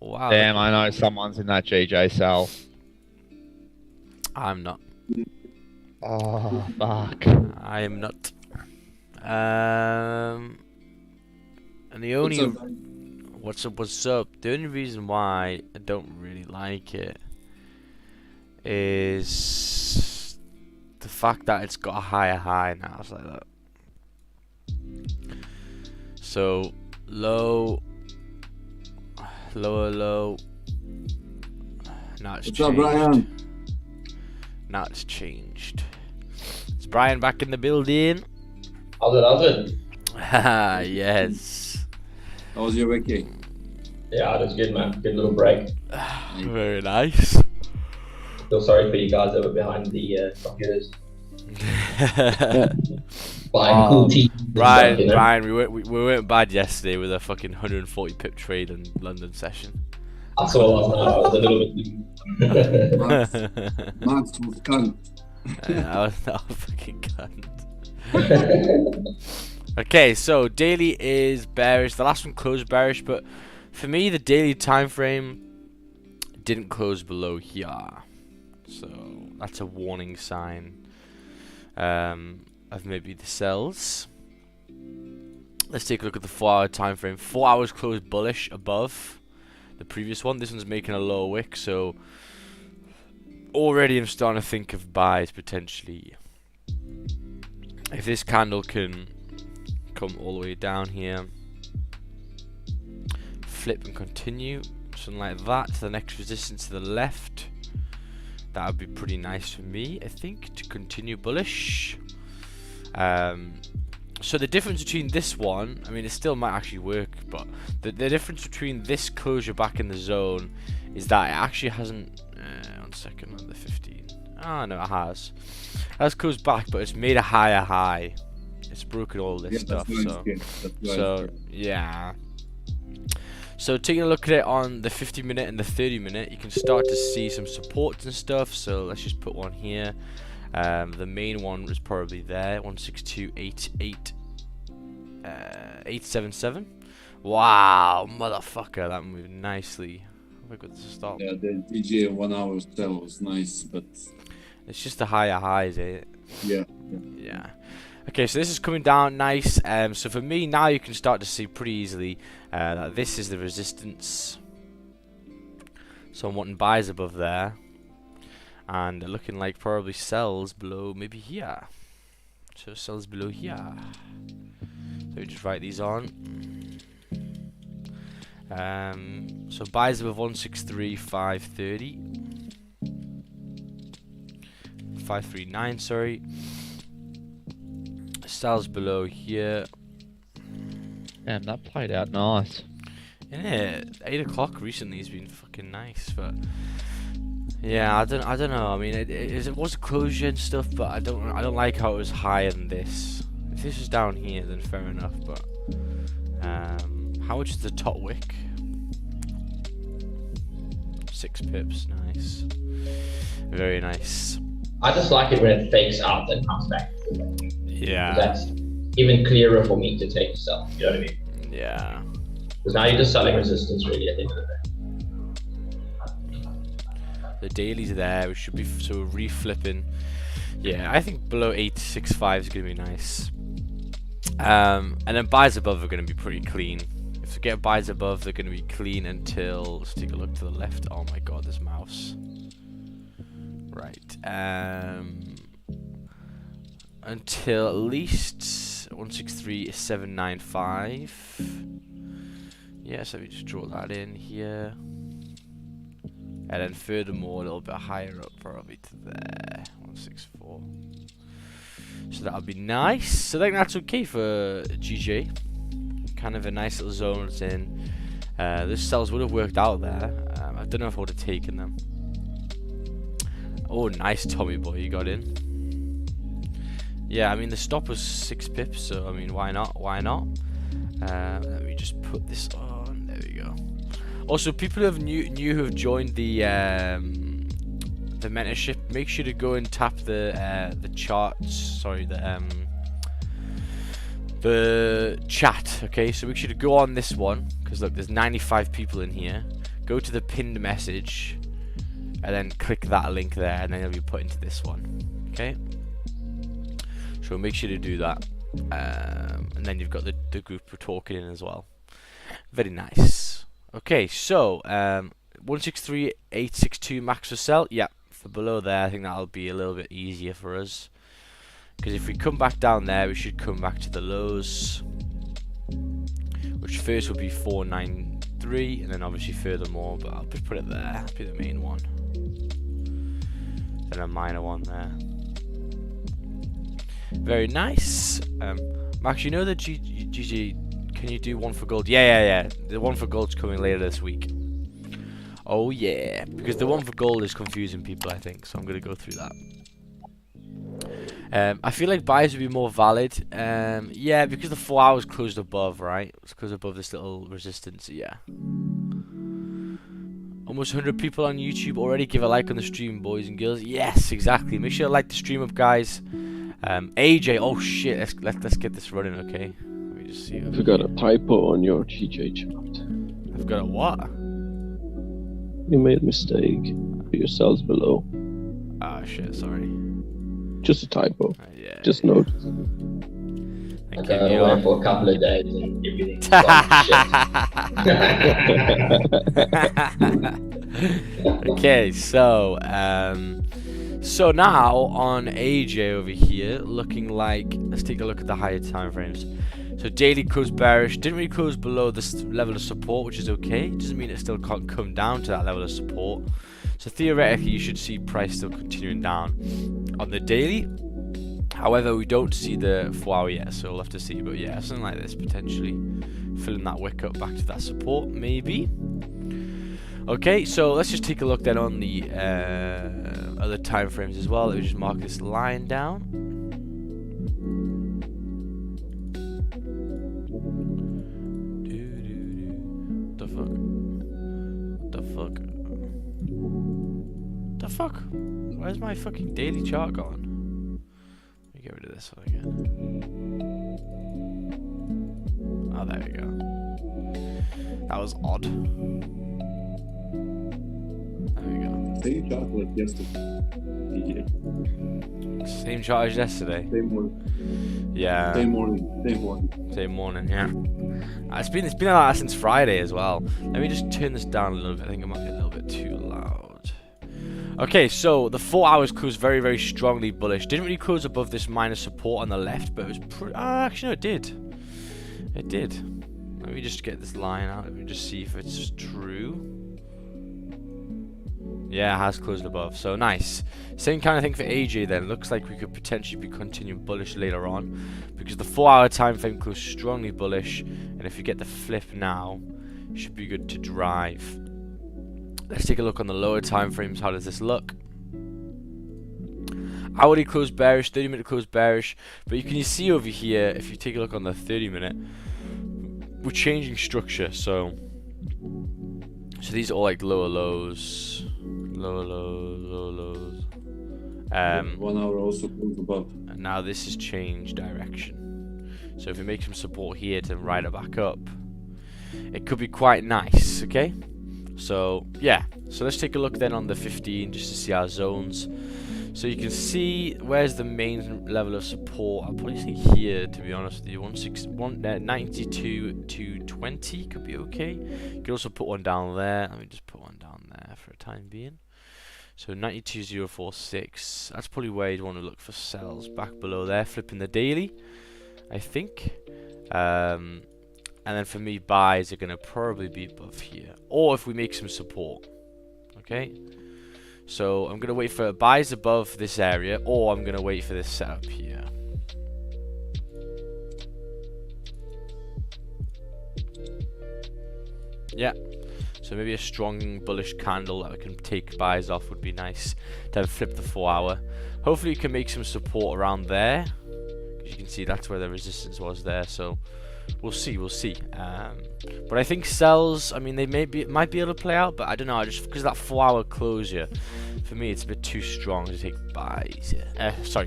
Wow. Damn, I know someone's in that GJ cell. I'm not. Oh, fuck. I am not. And the only what's up? The only reason why I don't really like it is the fact that it's got a higher high now. It's like that. So low, lower low. Now it's What's changed. up, Brian? Now it's changed. Is Brian back in the building? How's it? Haha, yes. How was your vacation? Yeah, that's good, man. Good little break. Very nice. Feel sorry for you guys that were behind the computers. Buying cool tea. Brian, You know? Brian, we weren't bad yesterday with a fucking 140 pip trade in London session. I saw last night. I was a little bit. Max was cunt. I was fucking cunt. Okay, so daily is bearish. The last one closed bearish, but for me, the daily time frame didn't close below here, so that's a warning sign of maybe the sells. Let's take a look at the 4-hour time frame. 4 hours closed bullish above the previous one. This one's making a lower wick, so already I'm starting to think of buys potentially. If this candle can come all the way down here, flip and continue, something like that to the next resistance to the left, that would be pretty nice for me, I think, to continue bullish. So the difference between this one, I mean, it still might actually work, but the difference between this closure back in the zone is that it actually hasn't, 1 second, on the 15. Ah, no, it has. It has closed back, but it's made a higher high. It's broken all this stuff, so yeah. So taking a look at it on the 50 minute and the 30 minute, you can start to see some supports and stuff. So let's just put one here. The main one was probably there, 162.88, 877. Wow, motherfucker, that moved nicely. Oh, I got to stop. Yeah, the DJ 1 hour sell was nice, but It's just the higher highs, eh? yeah. Yeah. Okay, so this is coming down nice. So for me now, you can start to see pretty easily that this is the resistance. So I'm wanting buys above there, and they're looking like probably sells below maybe here. So sells below here. So we just write these on. So buys above 163, 530, 539. Sorry. Sells below here. Damn, that played out nice. Yeah, 8 o'clock recently has been fucking nice, but yeah, I don't know. I mean, it was a closure and stuff, but I don't like how it was higher than this. If this was down here, then fair enough. But how much is the top wick? 6 pips, nice, very nice. I just like it when it fakes out and comes back. Yeah. That's even clearer for me to take a sell. You know what I mean? Yeah. Because now you're just selling resistance really at the end of the day. The dailies there. We should be so reflipping. Yeah, I think below 865 is gonna be nice. And then buys above are gonna be pretty clean. If we get buys above, they're gonna be clean until. Let's take a look to the left. Oh my god, this mouse. Right. Until at least 163.795. Yes, let me just draw that in here. And then furthermore, a little bit higher up, probably to there, 164. So that'll be nice. So I think that's okay for GJ. Kind of a nice little zone it's in. Those cells would have worked out there. I don't know if I would have taken them. Oh, nice Tommy boy, you got in. Yeah, I mean the stop was 6 pips, so I mean why not? Why not? Let me just put this on. There we go. Also, people who have new who have joined the mentorship, make sure to go and tap the charts. Sorry, the chat. Okay, so make sure to go on this one because look, there's 95 people in here. go to the pinned message, and then click that link there, and then it'll be put into this one. Okay. So make sure to do that, and then you've got the group we're talking in as well. Very nice. Okay, so 163.862 max for sell. Yeah, for below there, I think that'll be a little bit easier for us. Because if we come back down there, we should come back to the lows, which first will be 493, and then obviously furthermore, but I'll just put it there. That'll be the main one. Then a minor one there. Very nice. Max, you know the GG, can you do one for gold? Yeah. The one for gold's coming later this week. Oh yeah, because the one for gold is confusing people, I think, so I'm going to go through that. I feel like buys would be more valid. Yeah, because the 4 hours closed above, right? It's closed above this little resistance, yeah. Almost 100 people on YouTube already. Give a like on the stream, boys and girls. Yes, exactly. Make sure to like the stream up, guys. AJ, oh shit, let's get this running, okay? Let me just see. You got a typo on your GJ chart. I've got a what? You made a mistake. Put your cells below. Ah, shit, sorry. Just a typo. Yeah. Just note. I got away for a couple of days and everything's gone shit. Okay, so now on AJ over here, looking like, let's take a look at the higher time frames. So daily closed bearish, didn't really close below this level of support, which is okay. Doesn't mean it still can't come down to that level of support. So theoretically, you should see price still continuing down on the daily. However, we don't see the 4 hour yet, so we'll have to see. But yeah, something like this potentially filling that wick up back to that support, maybe. Okay, so let's just take a look then on the other time frames as well. Let me just mark this line down. The fuck? Where's my fucking daily chart gone? Let me get rid of this one again. Oh, there we go. That was odd. There we go. Same chart was yesterday. DJ. Same chart as yesterday. Same morning. Yeah. Same morning. Same morning, yeah. It's been like that since Friday as well. Let me just turn this down a little bit. I think it might be a little bit too loud. Okay, so the 4 hours closed very, very strongly bullish. Didn't really close above this minor support on the left, but it was pretty... actually, no, it did. It did. Let me just get this line out. Let me just see if it's true. Yeah, it has closed above, so nice. Same kind of thing for AJ then. Looks like we could potentially be continuing bullish later on, because the 4 hour time frame closed strongly bullish, and if you get the flip now, it should be good to drive. Let's take a look on the lower time frames. How does this look? Hourly closed bearish, 30-minute closed bearish, but you see over here, if you take a look on the 30-minute, we're changing structure. So these are all like lower lows, lower lows. 1 hour also closed above. And now this has changed direction. So if we make some support here to ride it back up, it could be quite nice. Okay. So yeah, so let's take a look then on the 15 just to see our zones. So you can see where's the main level of support. I'll probably say here, to be honest with you. 92 to 20 could be okay. You could also put one down there. Let me just put one down there for a time being. So 92.046. That's probably where you'd want to look for sells back below there, flipping the daily, I think. And then for me, buys are going to probably be above here, or if we make some support. Okay, so I'm going to wait for buys above this area, or I'm going to wait for this setup here. Yeah, so maybe a strong bullish candle that we can take buys off would be nice. Then flip the 4 hour. Hopefully you can make some support around there, because you can see that's where the resistance was there. So we'll see. But I think sells, I mean, they might be able to play out, but I don't know. I just, because of that 4 hour closure, for me it's a bit too strong to take buys.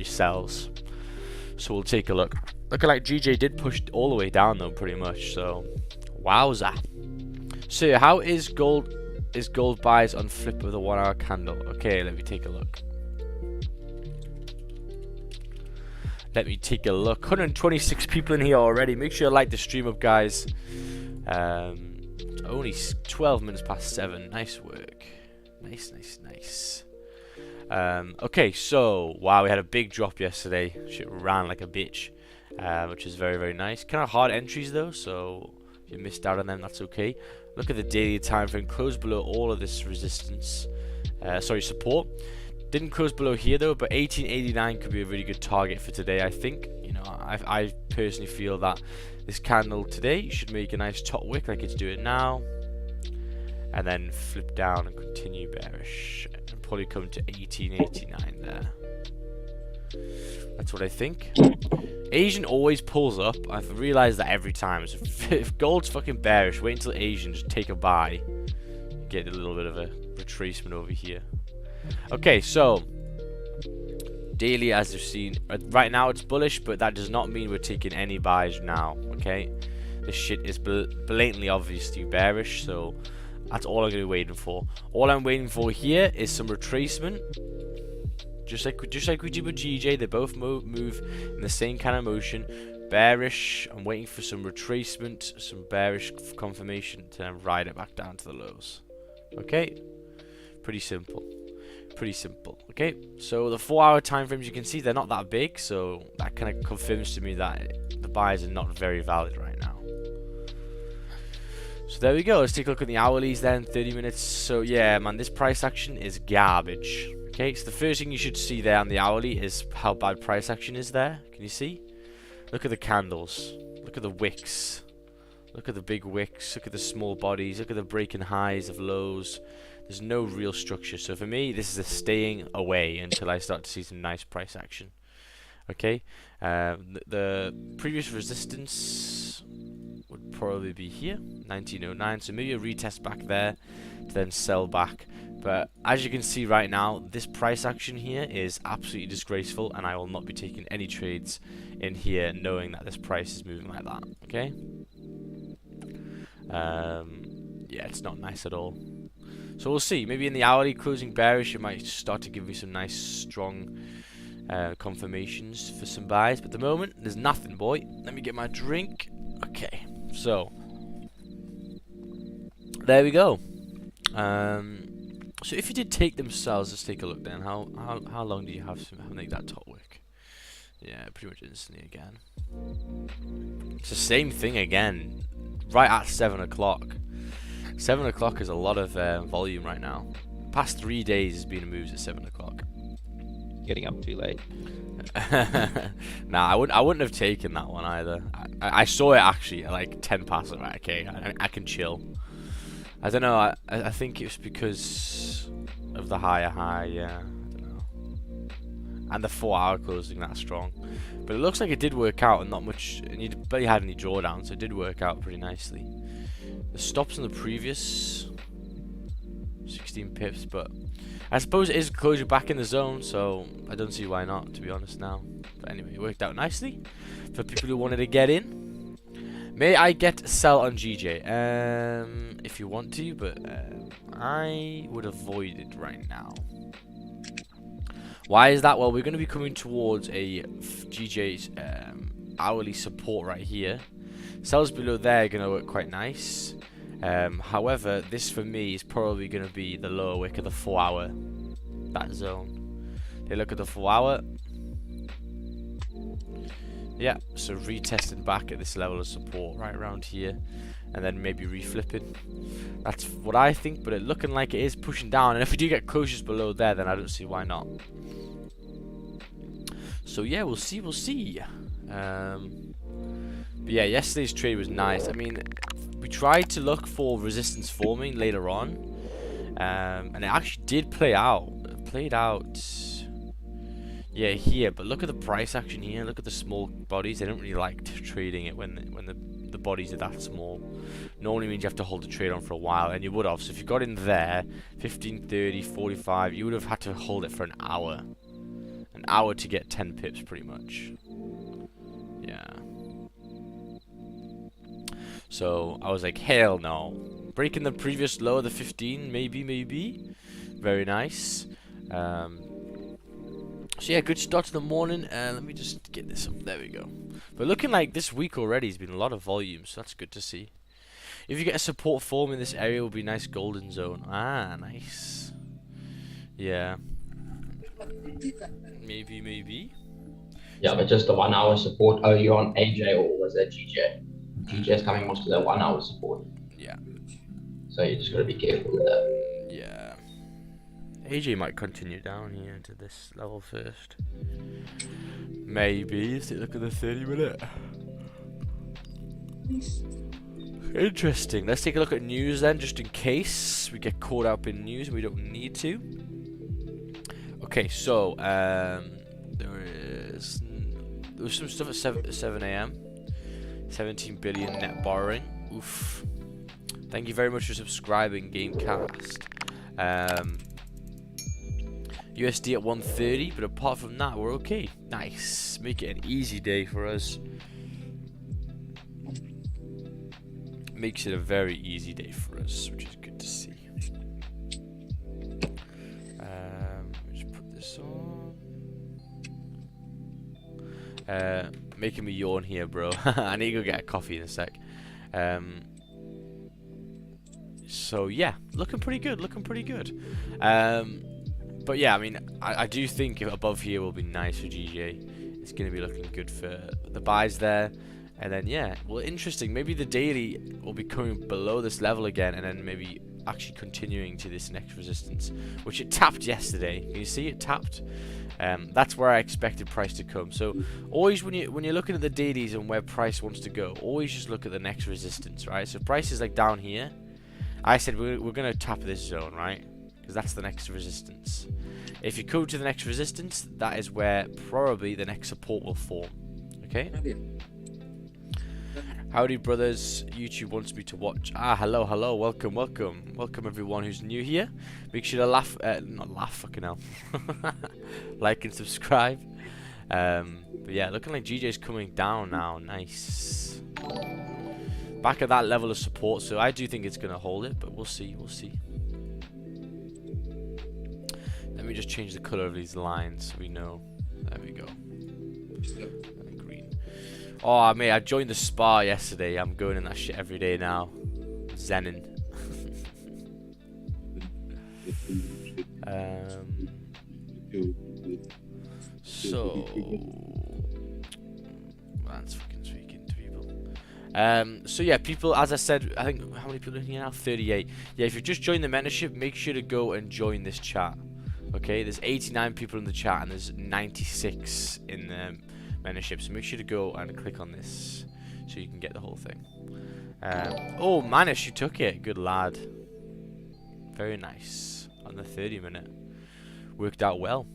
Sells. So we'll take a look. Looking like GJ did push all the way down though, pretty much. So wowza. So yeah, how is gold is gold buys on flip with a 1 hour candle? Okay, let me take a look. Let me take a look. 126 people in here already. Make sure you like the stream up, guys. It's only 12 minutes past 7. Nice work. Nice, nice, nice. Okay, so wow, we had a big drop yesterday. Shit ran like a bitch, which is very, very nice. Kind of hard entries though, so if you missed out on them, that's okay. Look at the daily time frame. Close below all of this resistance. Sorry, support. Didn't close below here though, but 1889 could be a really good target for today, I think. You know, I personally feel that this candle today should make a nice top wick like it's doing now, and then flip down and continue bearish, and probably come to 1889 there. That's what I think. Asian always pulls up. I've realized that every time. So if gold's fucking bearish, wait until Asian, just take a buy. Get a little bit of a retracement over here. Okay, so daily, as you've seen, right now it's bullish, but that does not mean we're taking any buys now. Okay, this shit is blatantly obviously bearish, so that's all I'm gonna be waiting for. All I'm waiting for here is some retracement, just like we did with GJ. They both move in the same kind of motion. Bearish. I'm waiting for some retracement, some bearish confirmation to then ride it back down to the lows. Okay, pretty simple. Pretty simple. Okay, so the 4 hour time frames, you can see they're not that big, so that kind of confirms to me that the buys are not very valid right now. So there we go. Let's take a look at the hourlies then. 30 minutes. So yeah, man, this price action is garbage. Okay, so the first thing you should see there on the hourly is how bad price action is there. Can you see? Look at the candles. Look at the wicks. Look at the big wicks. Look at the small bodies. Look at the breaking highs of lows. There's no real structure. So for me, this is a staying away until I start to see some nice price action. Okay, the previous resistance would probably be here, 1909. So maybe a retest back there to then sell back. But as you can see right now, this price action here is absolutely disgraceful, and I will not be taking any trades in here knowing that this price is moving like that. Okay. Yeah, it's not nice at all. So we'll see. Maybe in the hourly closing bearish, it might start to give me some nice strong confirmations for some buys. But at the moment, there's nothing, boy. Let me get my drink. Okay, so there we go. So if you did take themselves, let's take a look then. How long do you have to make that top wick? Yeah, pretty much instantly again. It's the same thing again, right at 7 o'clock. 7 o'clock is a lot of volume right now. Past 3 days has been moves at 7 o'clock. Getting up too late. Nah, I wouldn't have taken that one either. I saw it actually at like 10 past. Right, okay, I can chill. I don't know. I think it was because of the higher high. Yeah, I don't know. And the 4 hour closing that strong. But it looks like it did work out, and not much. And you barely had any drawdowns, so it did work out pretty nicely. The stops in the previous 16 pips, but I suppose it is closure back in the zone, so I don't see why not, to be honest now. But anyway, it worked out nicely for people who wanted to get in. May I get a sell on GJ? If you want to, but I would avoid it right now. Why is that? Well, we're going to be coming towards a GJ's hourly support right here. Sells below there are going to work quite nice. However, this for me is probably going to be the lower wick of the 4 hour, that zone. They look at the 4 hour. Yeah, so retesting back at this level of support right around here, and then maybe reflipping. That's what I think, but it's looking like it is pushing down, and if we do get closures below there, then I don't see why not. So yeah, we'll see. But yeah, yesterday's trade was nice. I mean, we tried to look for resistance forming later on, and it actually did play out. It played out, yeah, here. But look at the price action here. Look at the small bodies. They don't really like trading it when the bodies are that small. Normally means you have to hold the trade on for a while, and you would have. So if you got in there, 15, 30, 45, you would have had to hold it for an hour. An hour to get 10 pips, pretty much. Yeah. So I was like, hell no. Breaking the previous low of the 15, maybe. Very nice. So yeah, good start to the morning. Let me just get this up. There we go. But looking like this week already has been a lot of volume, so that's good to see. If you get a support form in this area, it will be a nice golden zone. Ah, nice. Yeah. Maybe. Yeah, but just the 1 hour support. Oh, you're on AJ or was that GJ? GJ is coming most to the 1 hour support. Yeah. So you just gotta be careful with that. Yeah. AJ might continue down here to this level first. Maybe. Let's take a look at the 30-minute. Interesting. Let's take a look at news then, just in case we get caught up in news and we don't need to. Okay, so there was some stuff at 7 a.m. 17 billion net borrowing. Oof. Thank you very much for subscribing, Gamecast. USD at 130, but apart from that, we're okay. Nice. Make it an easy day for us. Makes it a very easy day for us, which is good to see. Just put this on. Making me yawn here, bro. I need to go get a coffee in a sec. So yeah, looking pretty good. But yeah, I mean, I do think above here will be nice for GJ. It's going to be looking good for the buys there. And then, yeah, well, interesting. Maybe the daily will be coming below this level again, and then maybe actually continuing to this next resistance, which it tapped yesterday. Can you see it tapped? That's where I expected price to come. So always when you're looking at the dailies and where price wants to go, always just look at the next resistance, right? So price is like down here. I said we're going to tap this zone, right? Because that's the next resistance. If you go to the next resistance, that is where probably the next support will form. Okay? Howdy, brothers. YouTube wants me to watch. Ah, hello. Welcome everyone who's new here. Make sure to not laugh, fucking hell. Like and subscribe. But yeah, looking like GJ's coming down now. Nice. Back at that level of support, so I do think it's going to hold it, but we'll see. Let me just change the color of these lines so we know. There we go. Green. Oh, mate, I joined the spa yesterday. I'm going in that shit every day now. Zenin. So that's fucking speaking to people. So yeah, people, as I said, I think how many people are in here now? 38. Yeah, if you've just joined the mentorship, make sure to go and join this chat. Okay, there's 89 people in the chat and there's 96 in the mentorship, so make sure to go and click on this so you can get the whole thing. Oh, Manish, you took it. Good lad. Very nice. On the 30-minute. Worked out well.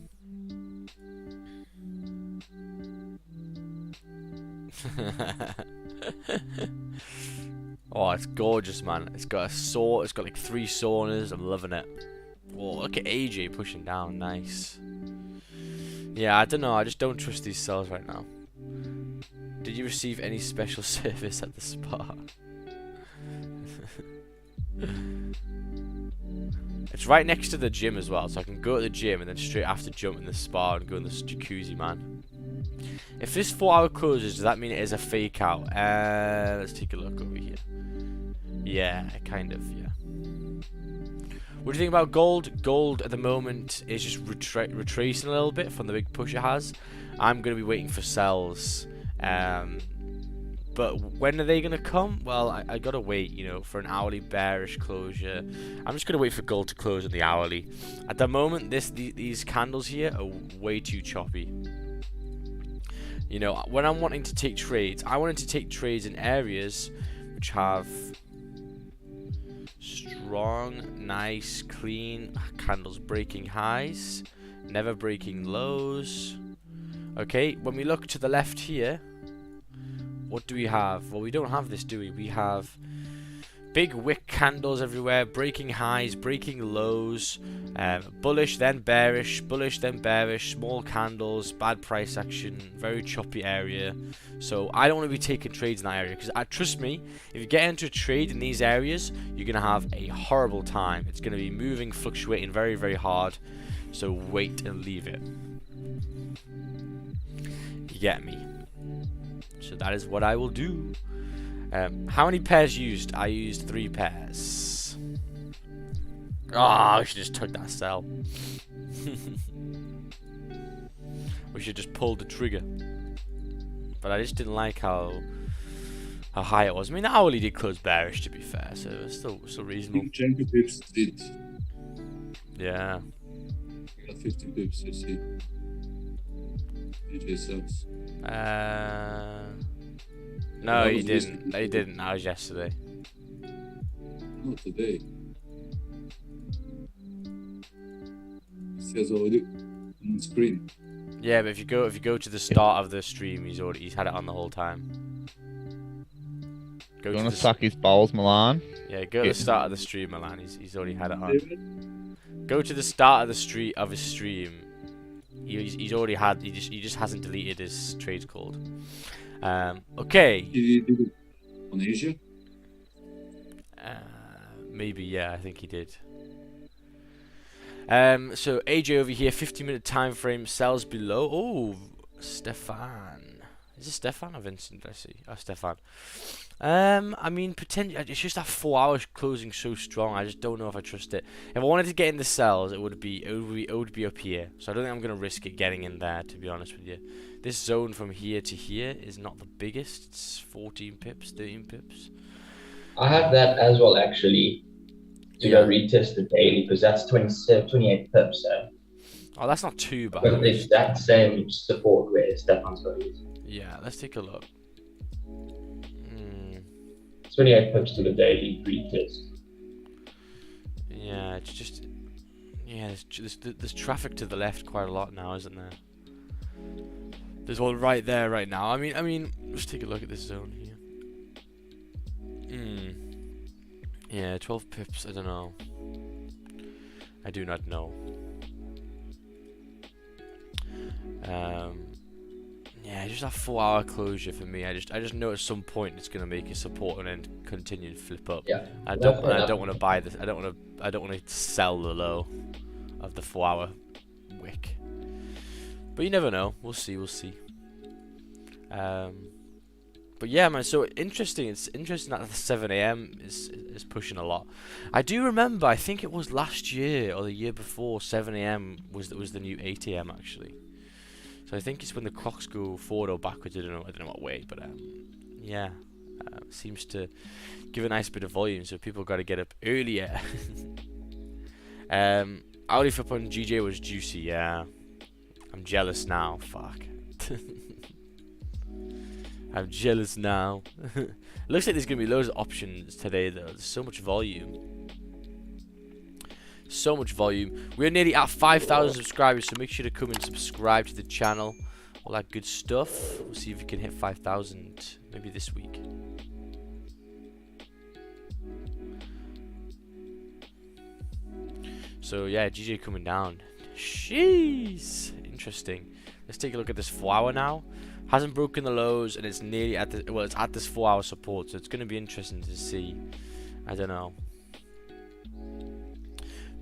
Oh, it's gorgeous, man. It's got it's got like 3 saunas. I'm loving it. Oh, look at AJ pushing down. Nice. Yeah, I don't know. I just don't trust these cells right now. Did you receive any special service at the spa? It's right next to the gym as well, so I can go to the gym and then straight after jump in the spa and go in the jacuzzi, man. If this 4-hour closes, does that mean it is a fake out? Let's take a look over here. Yeah, kind of, yeah. What do you think about gold? Gold at the moment is just retracing a little bit from the big push it has. I'm going to be waiting for sells. But when are they going to come? Well, I got to wait, you know, for an hourly bearish closure. I'm just going to wait for gold to close on the hourly. At the moment, these candles here are way too choppy. You know, when I'm wanting to take trades, I wanted to take trades in areas which have strong, nice, clean candles breaking highs, never breaking lows. Okay, when we look to the left here, what do we have? Well, we don't have this, do we? We have Big wick candles everywhere, breaking highs, breaking lows, bullish then bearish, small candles, bad price action, very choppy area. So I don't want to be taking trades in that area, because trust me, if you get into a trade in these areas, you're going to have a horrible time. It's going to be moving, fluctuating very, very hard. So wait and leave it. You get me? So that is what I will do. How many pairs used? I used 3 pairs. I should just took that sell. We should just pull the trigger. But I just didn't like how high it was. I mean, the hourly did close bearish, to be fair, so it was still reasonable. 20 pips did. Yeah. 50 pips, you see. AJ sells. No, That he was didn't. recently. He didn't. That was yesterday. Not today. It says already on the screen. Yeah, but if you go to the start of the stream, he's had it on the whole time. Go You to want the to suck his balls, Milan? Yeah, go to the start of the stream, Milan. He's already had it on. Go to the start of the his stream. He's already had. He just hasn't deleted his trades called. Okay. He did it on Asia. Maybe, yeah, I think he did. So AJ over here, 50-minute time frame, sells below. Oh, Stefan. Is it Stefan or Vincent? I see. Oh, Stefan. I mean, potentially, it's just that 4 hours closing so strong. I just don't know if I trust it. If I wanted to get in the cells, it would be up here. So I don't think I'm gonna risk it getting in there, to be honest with you. This zone from here to here is not the biggest. It's 14 pips, 13 pips. I have that as well, actually, to go retest the daily, because that's 28 pips. So. Oh, that's not too bad. But it's that same support where Stefan's got it. Yeah, let's take a look. 28 pips to the daily retest. Yeah, it's just... Yeah, there's traffic to the left quite a lot now, isn't there? There's one right there right now. I mean, let's take a look at this zone here. Yeah, 12 pips, I don't know. I do not know. Yeah, just that 4 hour closure for me. I just know at some point it's gonna make a support and then continue to flip up. Yeah. I don't want to buy this. I don't want to sell the low of the 4 hour wick. But you never know. We'll see. But yeah, man. So interesting. It's interesting that the 7 AM is pushing a lot. I do remember. I think it was last year or the year before. 7 AM was the new 8 AM actually. So I think it's when the clocks go forward or backwards. I don't know what way, but yeah, seems to give a nice bit of volume. So people got to get up earlier. Hourly flip on GJ was juicy. Yeah, I'm jealous now. Fuck. I'm jealous now. Looks like there's gonna be loads of options today though. There's so much volume. So much volume. We're nearly at 5,000 subscribers, so make sure to come and subscribe to the channel. All that good stuff. We'll see if we can hit 5,000 maybe this week. So yeah, GJ coming down. Jeez, interesting. Let's take a look at this 4 hour now. Hasn't broken the lows, and it's nearly at the it's at this 4 hour support. So it's going to be interesting to see. I don't know.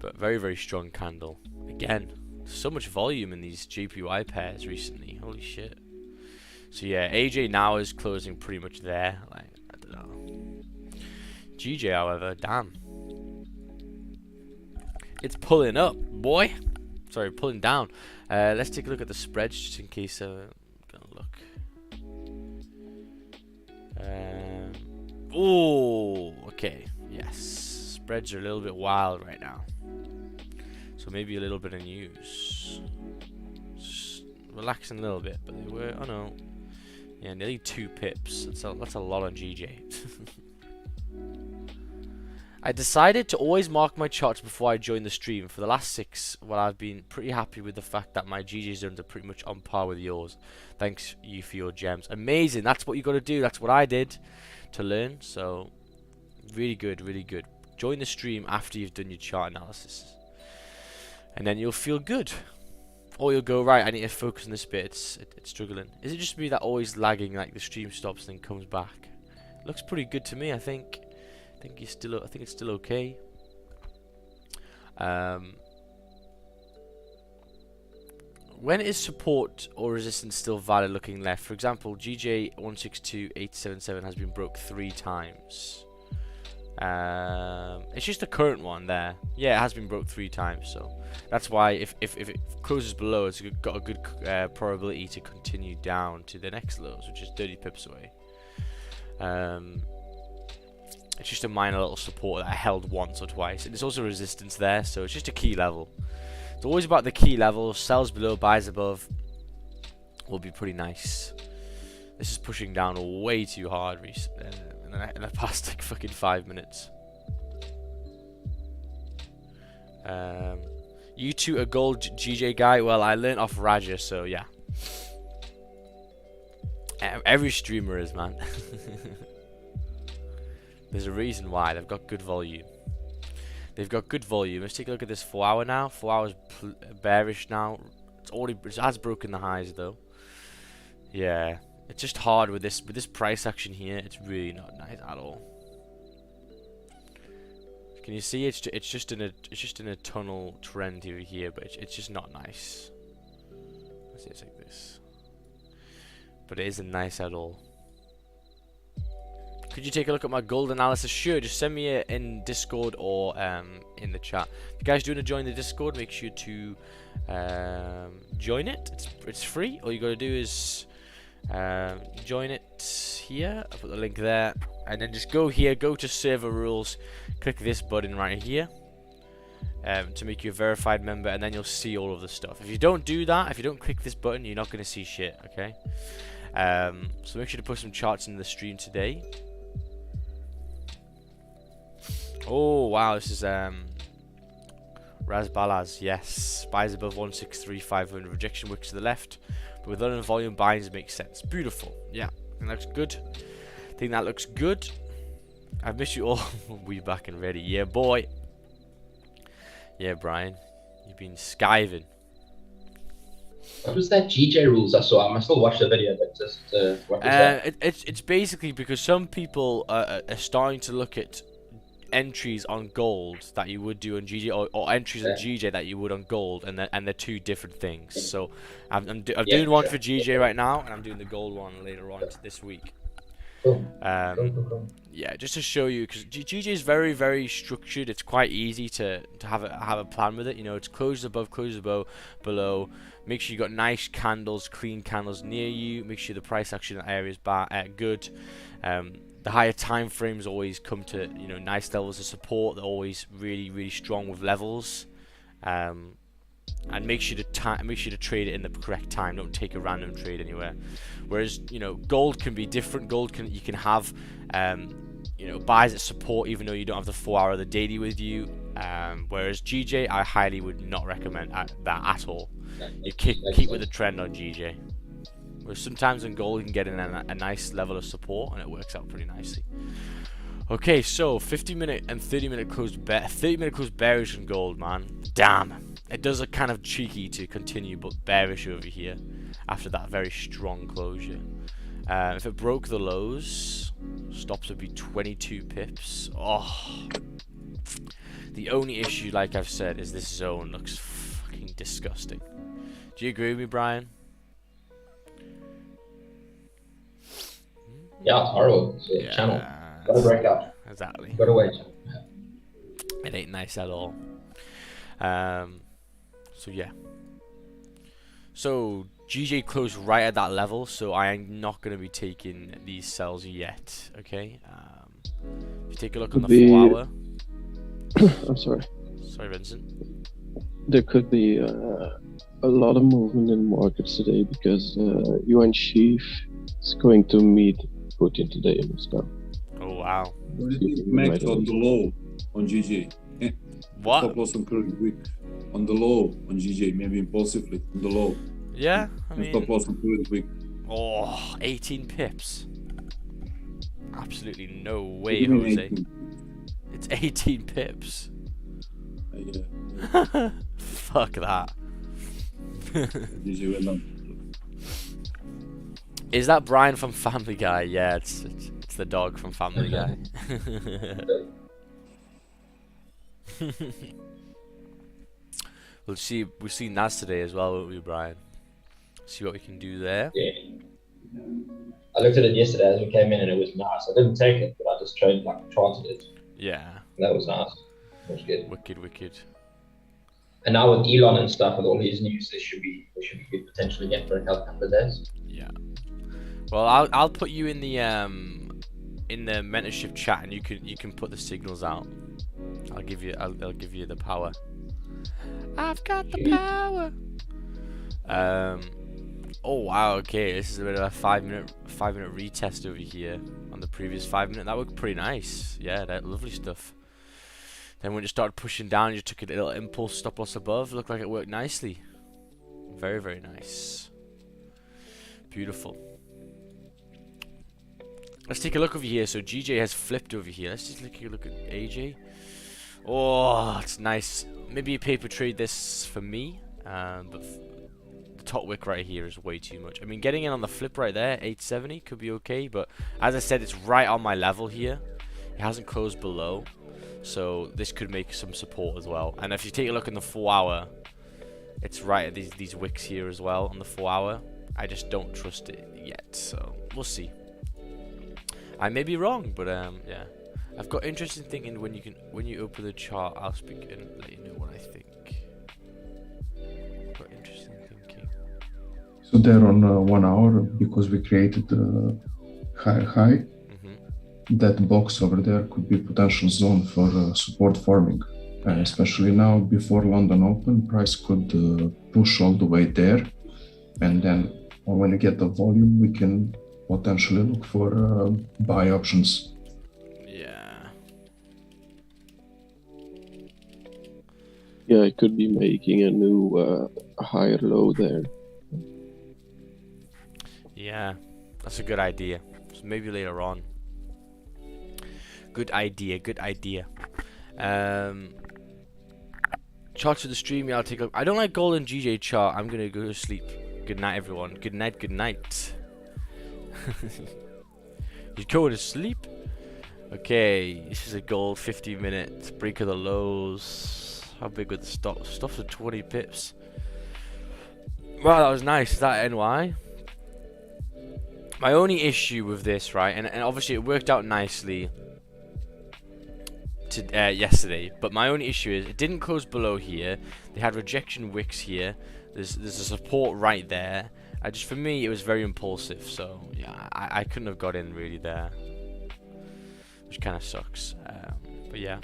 But very, very strong candle. Again, so much volume in these JPY pairs recently. Holy shit. So yeah, AJ now is closing pretty much there. Like, I don't know. GJ, however, damn. It's pulling up, boy. Sorry, pulling down. Let's take a look at the spreads just in case I'm gonna look. Oh, okay. Yes. Spreads are a little bit wild right now. So maybe a little bit of news. Just relaxing a little bit, but they were, oh no. Yeah, nearly 2 pips. That's a lot on GJ. I decided to always mark my charts before I join the stream. For the last 6, well, I've been pretty happy with the fact that my GJ zones are pretty much on par with yours. Thanks you for your gems. Amazing. That's what you got to do. That's what I did to learn. So Really good, really good. Join the stream after you've done your chart analysis, and then you'll feel good. Or you'll go, right, I need to focus on this bit, it's struggling. Is it just me that always lagging, like the stream stops and then comes back? Looks pretty good to me, I think. I think it's still okay. When is support or resistance still valid looking left? For example, GJ 162877 has been broke 3 times. It's just the current one there. Yeah, it has been broke 3 times, so that's why if it closes below, it's got a good probability to continue down to the next lows, which is 30 pips away. It's just a minor little support that I held once or twice, and there's also resistance there, so it's just a key level. It's always about the key level. Sells below, buys above will be pretty nice. This is pushing down way too hard in the past like fucking 5 minutes. You two a gold GJ guy? Well, I learned off Raja, so yeah. Every streamer is, man. There's a reason why. They've got good volume. They've got good volume. Let's take a look at this 4 hour now. 4 hours bearish now. It has broken the highs though. Yeah, it's just hard with this price action here. It's really not nice at all. Can you see? It's just in a tunnel trend here, but it's just not nice. Let's see, it's like this. But it isn't nice at all. Could you take a look at my gold analysis? Sure, just send me it in Discord or in the chat. If you guys do want to join the Discord, make sure to join it. It's free. All you got to do is join it here. I'll put the link there, and then just go here, go to server rules, click this button right here to make you a verified member, and then you'll see all of the stuff. If you don't do that, if you don't click this button, you're not going to see shit. Okay. So make sure to put some charts in the stream today. Oh wow, this is Razbalaz, yes. Buys above 163,500. Rejection wicks to the left, but with London volume buys makes sense. Beautiful. Yeah, that looks good. I think that looks good. I've missed you all. We back and ready. Yeah, boy. Yeah, Brian. You've been skiving. What was that GJ rules I saw? I still watch the video, but just what was that? It's basically because some people are starting to look at entries on gold that you would do on GJ, or entries on GJ that you would on gold, and they're two different things. So I'm doing one for GJ right now, and I'm doing the gold one later on this week. Cool. Yeah, just to show you, because GJ is very, very structured. It's quite easy to have a plan with it. You know, it's closes above, closes below. Make sure you got nice candles, clean candles near you. Make sure the price action in that area is good. The higher time frames always come to nice levels of support. They're always really, really strong with levels. And make sure to trade it in the correct time. Don't take a random trade anywhere. Whereas gold can be different. You can have buys at support even though you don't have the 4 hour of the daily with you. Whereas GJ, I highly would not recommend that at all. You keep with the trend on GJ. Whereas sometimes on gold you can get in a nice level of support and it works out pretty nicely. Okay, so 50-minute and 30-minute closed 30-minute closed bearish on gold, man. Damn. It does look kind of cheeky to continue, but bearish over here after that very strong closure. If it broke the lows, stops would be 22 pips. Oh. The only issue, like I've said, is this zone looks fucking disgusting. Do you agree with me, Brian? Yeah, it's horrible. It's a channel. Gotta break up. Exactly. Gotta wait. It ain't nice at all. So yeah. So GJ closed right at that level, so I am not going to be taking these sells yet. Okay. If you take a look on the 4 hour. I'm sorry. Sorry, Vincent. There could be a lot of movement in markets today because UN chief is going to meet Putin today in Moscow. Oh wow. What do you think Max on the low on GJ? What? Stop loss on current week. On the low on GJ, maybe impulsively on the low. Yeah, I mean. Stop loss on current week. Oh, 18 pips. Absolutely no way, Jose. It's 18 pips. Yeah. Fuck that. GG, well done. Is that Brian from Family Guy? Yeah, it's the dog from Family Guy. We'll see Naz today as well, won't we, Brian? See what we can do there. Yeah. I looked at it yesterday as we came in and it was nice. I didn't take it, but I just tried it. Yeah. That was nice. That was good. Wicked. And now with Elon and stuff, with all his news, they should be good potentially again for a couple of days. Yeah. Well, I'll put you in the mentorship chat, and you can put the signals out. I'll give you the power. I've got the power. Oh wow. Okay, this is a bit of a 5 minute retest over here on the previous 5 minute. That looked pretty nice. Yeah, that lovely stuff. Then when you started pushing down, you took a little impulse stop loss above. Looked like it worked nicely. Very, very nice. Beautiful. Let's take a look over here. So GJ has flipped over here. Let's just take a look at AJ. Oh, it's nice. Maybe a paper trade this for me. But the top wick right here is way too much. I mean, getting in on the flip right there, 870, could be okay. But as I said, it's right on my level here. It hasn't closed below. So this could make some support as well. And if you take a look in the 4 hour, it's right at these wicks here as well on the 4 hour. I just don't trust it yet. So we'll see. I may be wrong, but yeah. I've got interesting thinking when you open the chart, I'll speak and let you know what I think. Got interesting thinking. So they're on 1 hour because we created the high. That box over there could be potential zone for support forming, especially now before London Open. Price could push all the way there, and then when we get the volume, we can potentially look for buy options. Yeah, it could be making a new higher low there. Yeah, that's a good idea. So maybe later on. Good idea. Chart to the stream, yeah, I'll take a look. I don't like golden GJ chart. I'm gonna go to sleep. Good night, everyone. Good night. You're going to sleep? Okay, this is a gold 50 minutes. Break of the lows. How big would the stop? Stops at 20 pips. Wow, that was nice. Is that NY? My only issue with this, right, and obviously it worked out nicely yesterday, but my only issue is it didn't close below here. They had rejection wicks here. There's a support right there. For me, it was very impulsive, so yeah, I couldn't have got in really there, which kind of sucks. But yeah.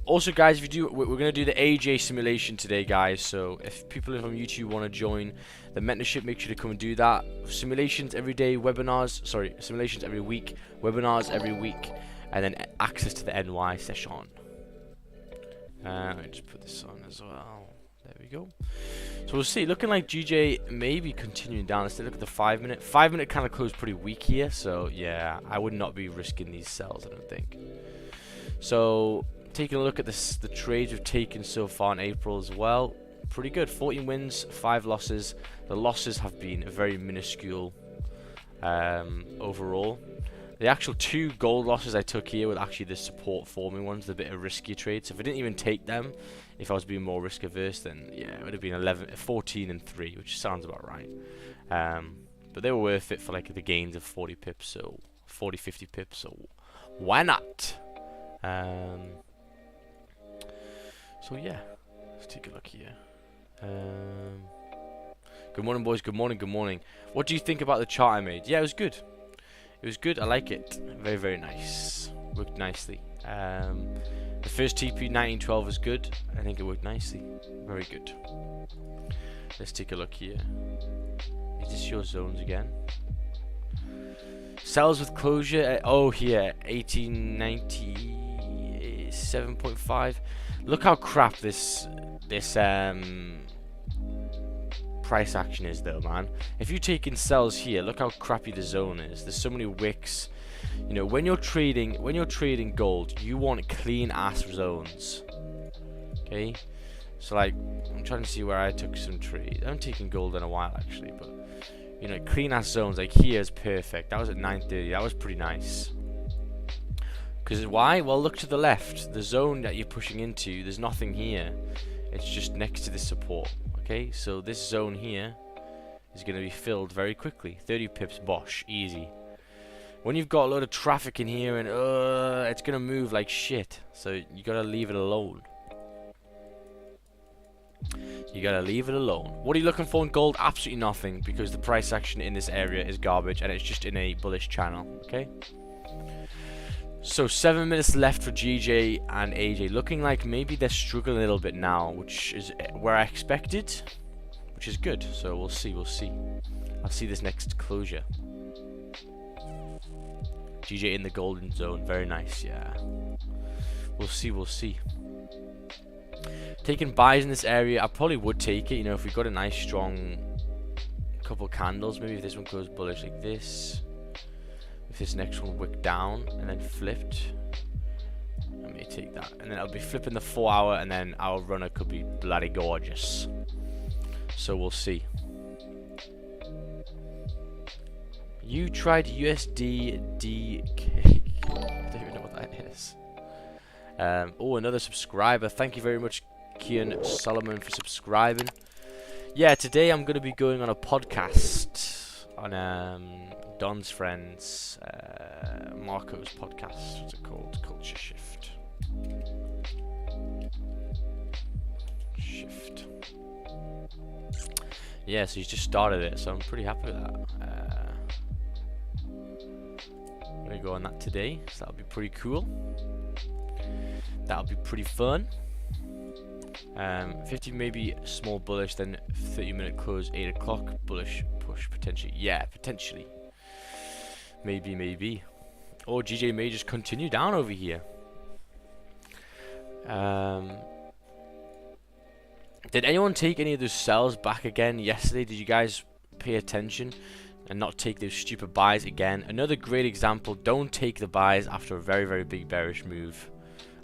Also, guys, we're gonna do the AJ simulation today, guys. So if people from YouTube want to join the mentorship, make sure to come and do that. Simulations every day, simulations every week, webinars every week, and then access to the NY session. Let me just put this on as well. There we go. So we'll see. Looking like GJ maybe continuing down. Let's look at the 5 minute. 5 minute kind of closed pretty weak here. So yeah, I would not be risking these sells, I don't think. So taking a look at the trades we've taken so far in April as well. Pretty good. 14 wins, 5 losses. The losses have been very minuscule overall. The actual 2 gold losses I took here were actually the support forming ones, the bit of riskier trades. So if I didn't even take them, if I was being more risk averse, then yeah, it would have been 14 and 3, which sounds about right. But they were worth it for like the gains of 40 pips, so 40, 50 pips, so why not? So yeah, let's take a look here. Good morning, boys. Good morning. What do you think about the chart I made? Yeah, it was good. It was good. I like it. Very, very nice. Worked nicely. The first TP 1912 was good. I think it worked nicely. Very good. Let's take a look here. Is this your zones again? Sells with closure. Here 1897.5. Look how crap this price action is though, man. If you take in sells here, look how crappy the zone is. There's so many wicks. You know, when you're trading gold, you want clean ass zones. Okay? So like, I'm trying to see where I took some trades. I haven't taken gold in a while actually, but you know, clean ass zones like here is perfect. That was at 9:30. That was pretty nice. Because why? Well, look to the left. The zone that you're pushing into, there's nothing here. It's just next to this support. Okay, so this zone here is going to be filled very quickly. 30 pips, bosh, easy. When you've got a lot of traffic in here and it's going to move like shit. So you got to leave it alone. You gotta leave it alone. What are you looking for in gold? Absolutely nothing, because the price action in this area is garbage and it's just in a bullish channel. Okay. So 7 minutes left for GJ and AJ. Looking like maybe they're struggling a little bit now, which is where I expected, which is good. So we'll see. We'll see. I'll see this next closure. GJ in the golden zone. Very nice. Yeah. We'll see. We'll see. Taking buys in this area, I probably would take it, you know, if we got a nice strong couple candles. Maybe if this one goes bullish like this, if this next one wicked down and then flipped, I may take that, and then I'll be flipping the 4 hour, and then our runner could be bloody gorgeous. So we'll see. You tried USD cake. I don't even know what that is. Oh, another subscriber. Thank you very much, Kian Solomon, for subscribing. Yeah, today I'm going to be going on a podcast on Don's friends, Marco's podcast. What's it called? Culture Shift. Yeah, so he's just started it, so I'm pretty happy with that. I'm going to go on that today, so that'll be pretty cool. That'll be pretty fun. 50 maybe small bullish, then 30-minute close, 8 o'clock bullish push potentially. Yeah, potentially. Maybe. Or GJ may just continue down over here. Did anyone take any of those sells back again yesterday? Did you guys pay attention and not take those stupid buys again? Another great example. Don't take the buys after a very, very big bearish move.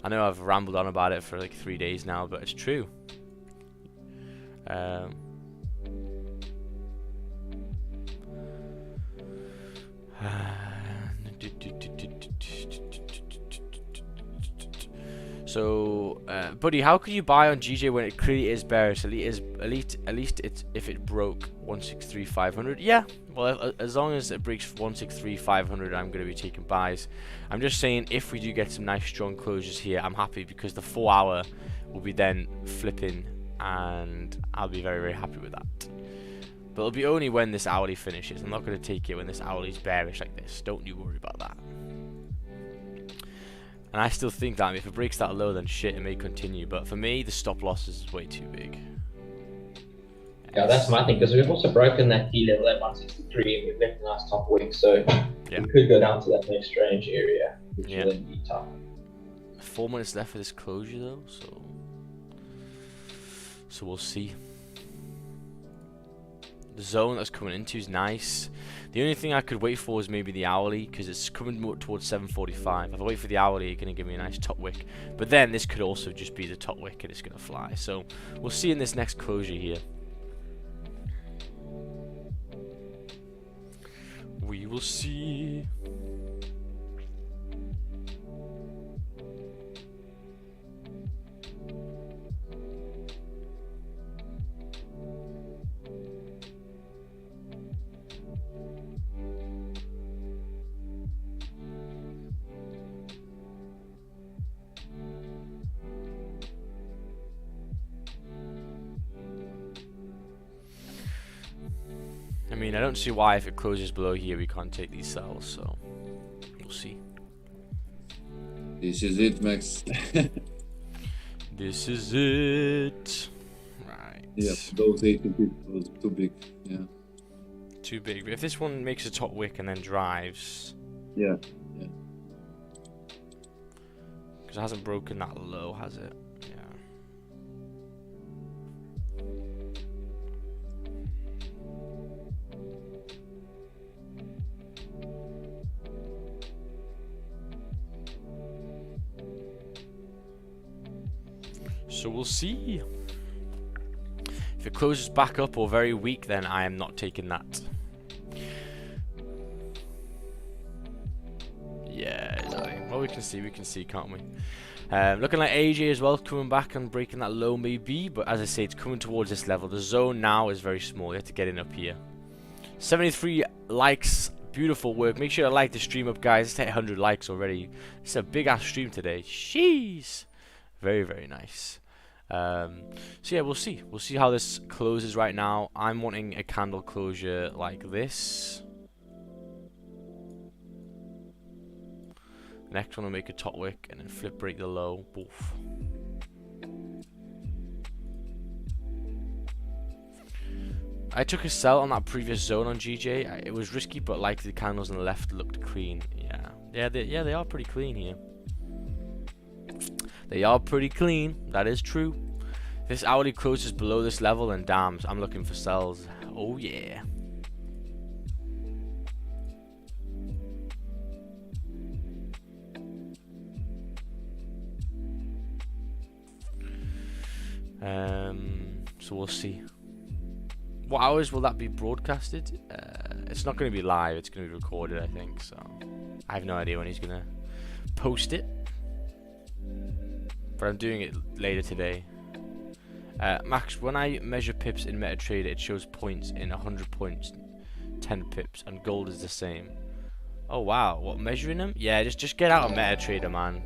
I know I've rambled on about it for like 3 days now, but it's true. So, buddy, how can you buy on GJ when it clearly is bearish? At least it's if it broke 163,500. Yeah, well, as long as it breaks 163,500, I'm going to be taking buys. I'm just saying, if we do get some nice strong closures here, I'm happy, because the 4 hour will be then flipping, and I'll be very, very happy with that. But it'll be only when this hourly finishes. I'm not going to take it when this hourly is bearish like this. Don't you worry about that. And I still think that if it breaks that low, then shit, it may continue. But for me, the stop loss is way too big. Yeah, that's my thing, because we've also broken that key level at 163, and we've left a nice top wick, so yeah, we could go down to that next range area, which yeah, will then be tough. 4 minutes left for this closure though, so we'll see. The zone that's coming into is nice. The only thing I could wait for is maybe the hourly, because it's coming more towards 7:45. If I wait for the hourly, it's going to give me a nice top wick. But then this could also just be the top wick and it's going to fly. So we'll see in this next closure here. We will see. I mean, I don't see why if it closes below here we can't take these cells, so we'll see. This is it, Max. This is it. Right. Yeah, those 80 pips was too big. Yeah. Too big. But if this one makes a top wick and then drives, Yeah. because it hasn't broken that low, has it? Yeah. So we'll see. If it closes back up or very weak, then I am not taking that. Yeah, exactly. Well, we can see, can't we? Looking like AJ as well, coming back and breaking that low maybe, but as I say, it's coming towards this level. The zone now is very small. You have to get in up here. 73 likes. Beautiful work. Make sure to like the stream up, guys. Let's hit 100 likes already. It's a big ass stream today. Jeez. Very, very nice. So yeah, we'll see. We'll see how this closes right now. I'm wanting a candle closure like this. Next one will make a top wick and then flip break the low. Boof. I took a sell on that previous zone on GJ. It was risky, but like the candles on the left looked clean. Yeah, they are pretty clean here. They are pretty clean. That is true. This hourly closes below this level, and damn, I'm looking for sells. Oh yeah. So we'll see. What hours will that be broadcasted? It's not going to be live. It's going to be recorded, I think. So I have no idea when he's going to post it. But I'm doing it later today. Max, when I measure pips in MetaTrader, it shows points in 100 points, 10 pips, and gold is the same. Oh wow, what, measuring them? Yeah, just get out of MetaTrader, man.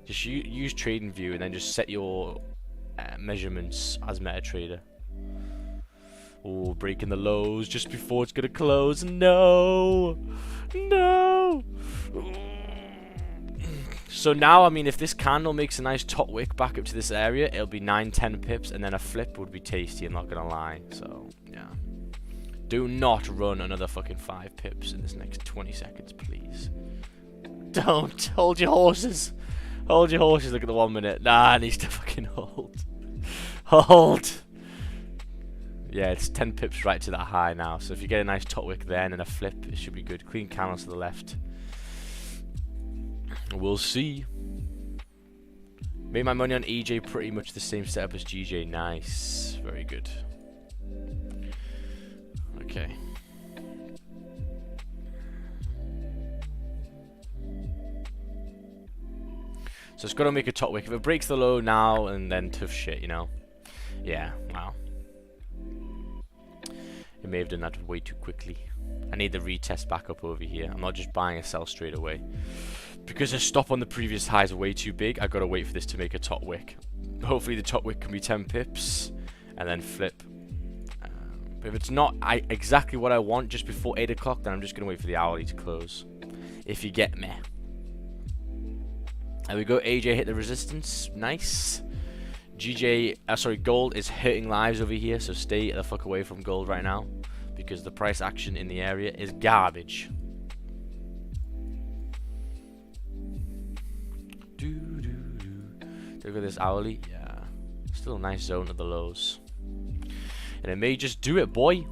Just use TradingView and then just set your measurements as MetaTrader. Oh, breaking the lows just before it's gonna close. No, no. So now, I mean, if this candle makes a nice top wick back up to this area, it'll be 9-10 pips, and then a flip would be tasty, I'm not gonna lie. So, yeah. Do not run another fucking 5 pips in this next 20 seconds, please. Don't. Hold your horses. Hold your horses. Look at the 1 minute. Nah, it needs to fucking hold. Hold. Yeah, it's 10 pips right to that high now. So if you get a nice top wick there and then a flip, it should be good. Clean candles to the left. We'll see. Made my money on EJ, pretty much the same setup as GJ. Nice. Very good. Okay. So it's got to make a top wick. If it breaks the low now, and then tough shit, you know. Yeah, wow. It may have done that way too quickly. I need the retest back up over here. I'm not just buying a sell straight away. Because the stop on the previous highs are way too big, I've got to wait for this to make a top wick. Hopefully the top wick can be 10 pips, and then flip. But if it's not exactly what I want just before 8 o'clock, then I'm just going to wait for the hourly to close. If you get me. There we go, AJ hit the resistance. Nice. Gold is hurting lives over here, so stay the fuck away from gold right now. Because the price action in the area is garbage. Look at this hourly. Yeah. Still a nice zone at the lows. And it may just do it, boy.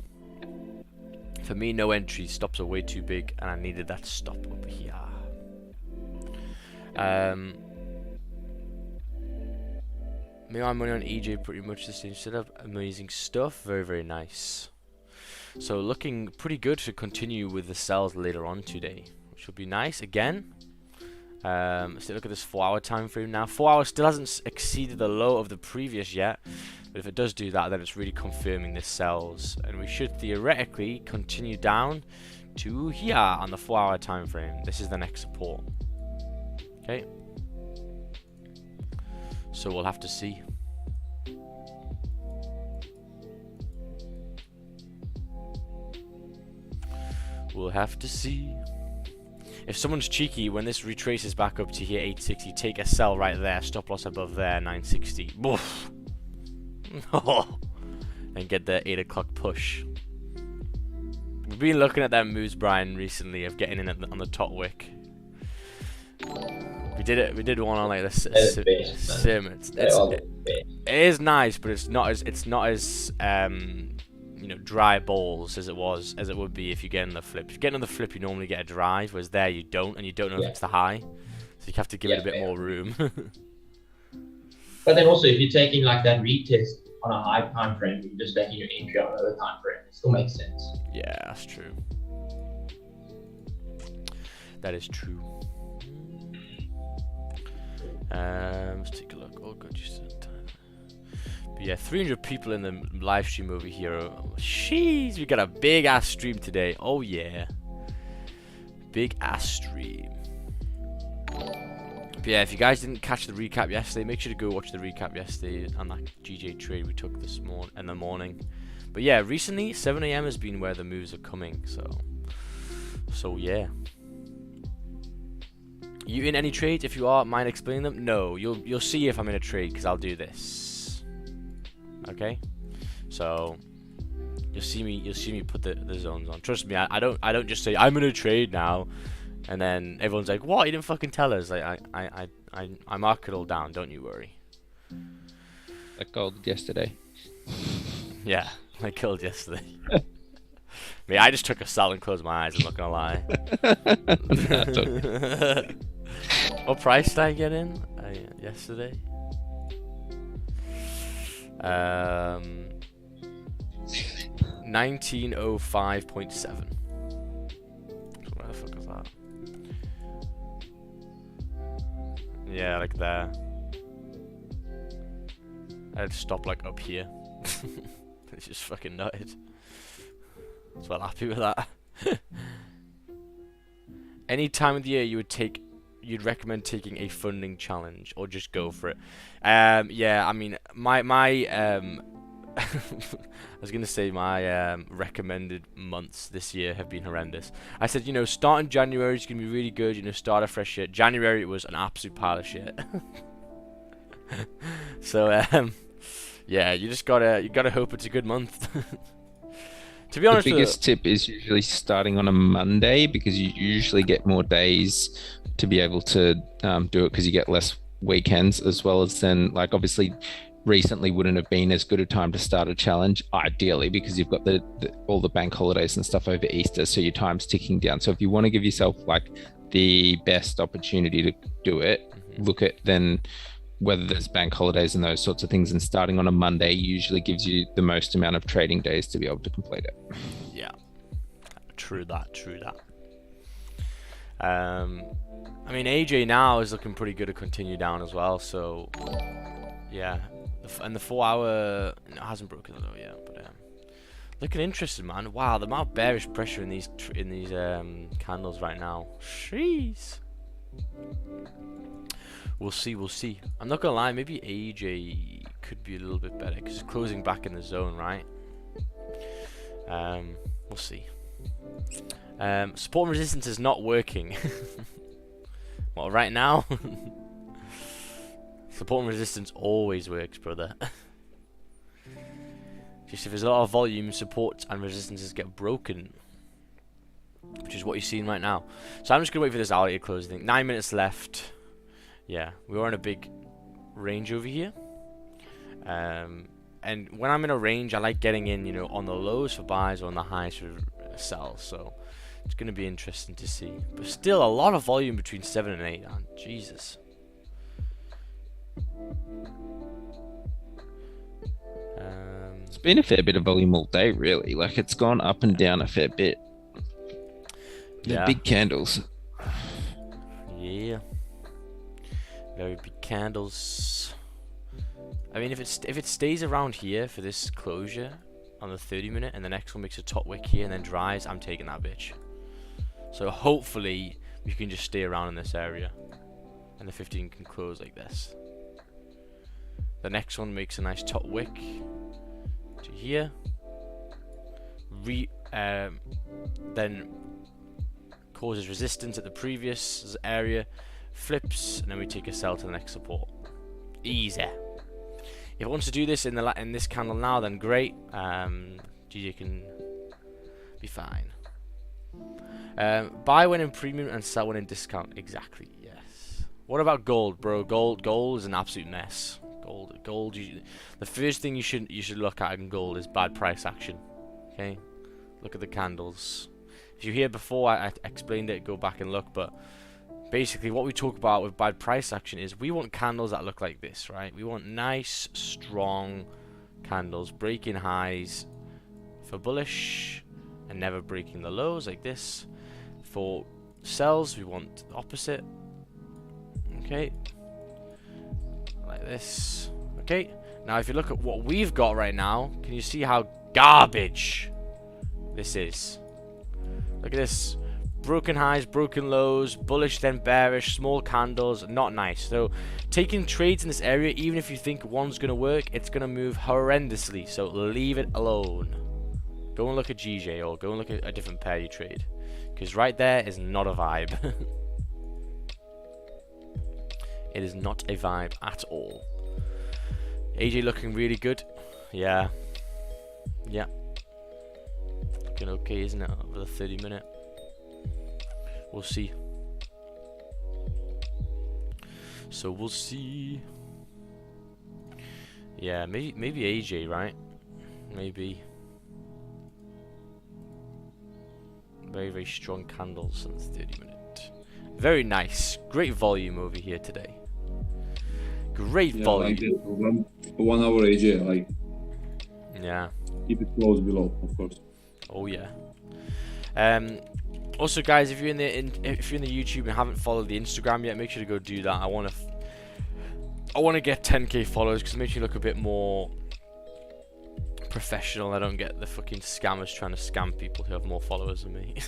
For me, no entry. Stops are way too big, and I needed that stop over here. Made my money on EJ, pretty much the same setup. Amazing stuff. Very, very nice. So looking pretty good to continue with the sells later on today, which will be nice again. Let's look at this 4-hour time frame now. 4 hours still hasn't exceeded the low of the previous yet, but if it does do that, then it's really confirming the sells, and we should theoretically continue down to here on the 4-hour time frame. This is the next support. Okay, so we'll have to see. We'll have to see. If someone's cheeky, when this retraces back up to here, 860, take a sell right there. Stop loss above there, 960. Boof. And get the 8 o'clock push. We've been looking at them moves, Brian, recently of getting in on the top wick. We did it. We did one on like the sim. It is nice, but it's not as you know, dry balls as it would be if you get on the flip. If you get on the flip, you normally get a drive, whereas there you don't, and you don't know if it's the high, so you have to give it a bit more room. But then also, if you're taking like that retest on a high time frame, you're just taking your entry on another time frame. It still makes sense. Yeah, that's true. That is true. Let's take a look. Oh god, just in time. But yeah, 300 people in the live stream over here. Oh, jeez, we got a big ass stream today. Oh yeah, big ass stream. But yeah, if you guys didn't catch the recap yesterday, make sure to go watch the recap yesterday on that GJ trade we took this morning. But yeah, recently 7 AM has been where the moves are coming. So yeah. You in any trades? If you are, mind explaining them? No, you'll see if I'm in a trade because I'll do this. Okay, so you'll see me put the zones on. Trust me, I don't just say I'm in a trade now, and then everyone's like, what? You didn't fucking tell us. Like I mark it all down. Don't you worry. Like gold yesterday. Yeah, I killed yesterday. I mean, I just took a sell and closed my eyes. I'm not gonna lie. What price did I get in yesterday? 1905.7. Where the fuck is that? Yeah, like there. I had to stop like up here. It's just fucking nutted. I was well happy with that. Any time of the year you'd recommend taking a funding challenge or just go for it? Yeah, I mean my I was gonna say my recommended months this year have been horrendous. I said, you know, starting January is gonna be really good, you know, start a fresh shit. January was an absolute pile of shit. So yeah, you gotta hope it's a good month. To be honest, the biggest tip is usually starting on a Monday because you usually get more days to be able to do it because you get less weekends, as well as then, like, obviously recently wouldn't have been as good a time to start a challenge ideally because you've got all the bank holidays and stuff over Easter, so your time's ticking down. So if you want to give yourself like the best opportunity to do it, look at then whether there's bank holidays and those sorts of things, and starting on a Monday usually gives you the most amount of trading days to be able to complete it. Yeah, true that. I mean, AJ now is looking pretty good to continue down as well, so yeah. And the 4 hour hasn't broken though yet, but looking interesting, man. Wow, the amount of bearish pressure in these candles right now. Jeez. We'll see. I'm not gonna lie, maybe AJ could be a little bit better because it's closing back in the zone, right? We'll see. Support and resistance is not working. Well, right now, support and resistance always works, brother. Just if there's a lot of volume, support and resistances get broken, which is what you're seeing right now. So I'm just gonna wait for this hour to close. I think 9 minutes left. Yeah, we are in a big range over here. And when I'm in a range, I like getting in, you know, on the lows for buys or on the highs for sells. So it's going to be interesting to see. But still, a lot of volume between 7 and 8. Man. Jesus. It's been a fair bit of volume all day, really. Like, it's gone up and down a fair bit. They're big candles. Yeah. Very big candles. I mean, if it stays around here for this closure on the 30-minute, and the next one makes a top wick here and then dries, I'm taking that bitch. So hopefully we can just stay around in this area, and the 15 can close like this. The next one makes a nice top wick to here. Then causes resistance at the previous area. Flips, and then we take a sell to the next support. Easy. If it wants to do this in this candle now, then great. GG can be fine. Buy when in premium and sell when in discount. Exactly. Yes. What about gold, bro? Gold is an absolute mess. Gold. The first thing you should look at in gold is bad price action. Okay. Look at the candles. If you're here before, I explained it. Go back and look, but basically what we talk about with bad price action is we want candles that look like this, right? We want nice, strong candles, breaking highs for bullish and never breaking the lows like this. For sells, we want the opposite. Okay, like this. Okay, now if you look at what we've got right now, can you see how garbage this is? Look at this. Broken highs, broken lows, bullish then bearish, small candles, not nice. So taking trades in this area, even if you think one's going to work, it's going to move horrendously. So leave it alone. Go and look at GJ or go and look at a different pair you trade. Because right there is not a vibe. It is not a vibe at all. AJ looking really good. Yeah. Yeah. Looking okay, isn't it? Over the 30-minute. We'll see. So we'll see. Yeah, maybe AJ, right? Maybe. Very, very strong candles in the 30-minute. Very nice. Great volume over here today. Great volume. Like that. 1 hour AJ, like. Yeah. Keep it close below, of course. Oh yeah. Also, guys, if you're in the YouTube and haven't followed the Instagram yet, make sure to go do that. I want to get 10k followers because it makes you look a bit more professional. I don't get the fucking scammers trying to scam people who have more followers than me.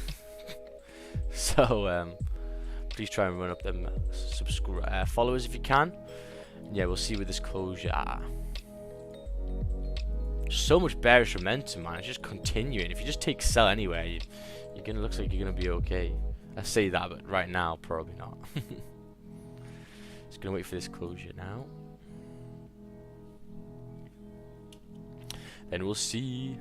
So please try and run up them followers if you can. And yeah, we'll see with this closure. So much bearish momentum, man. It's just continuing. If you just take sell anywhere, looks like you're gonna be okay. I say that, but right now probably not. Just gonna wait for this closure now. Then we'll see.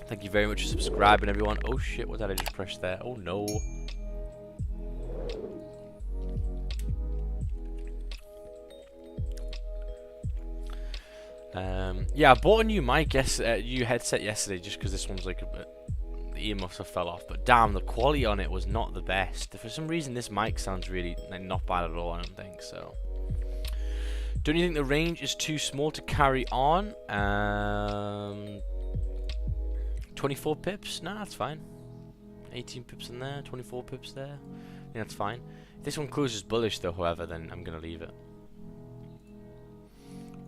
Thank you very much for subscribing, everyone. Oh shit, what did I just press there? Oh no. Yeah, I bought a new mic new headset yesterday just because this one's like a bit, the ear must have fell off, but damn, the quality on it was not the best. For some reason this mic sounds really not bad at all, I don't think so. Don't you think the range is too small to carry on? 24 pips? Nah, that's fine. 18 pips in there, 24 pips there. Yeah, that's fine. If this one closes bullish though, however, then I'm gonna leave it.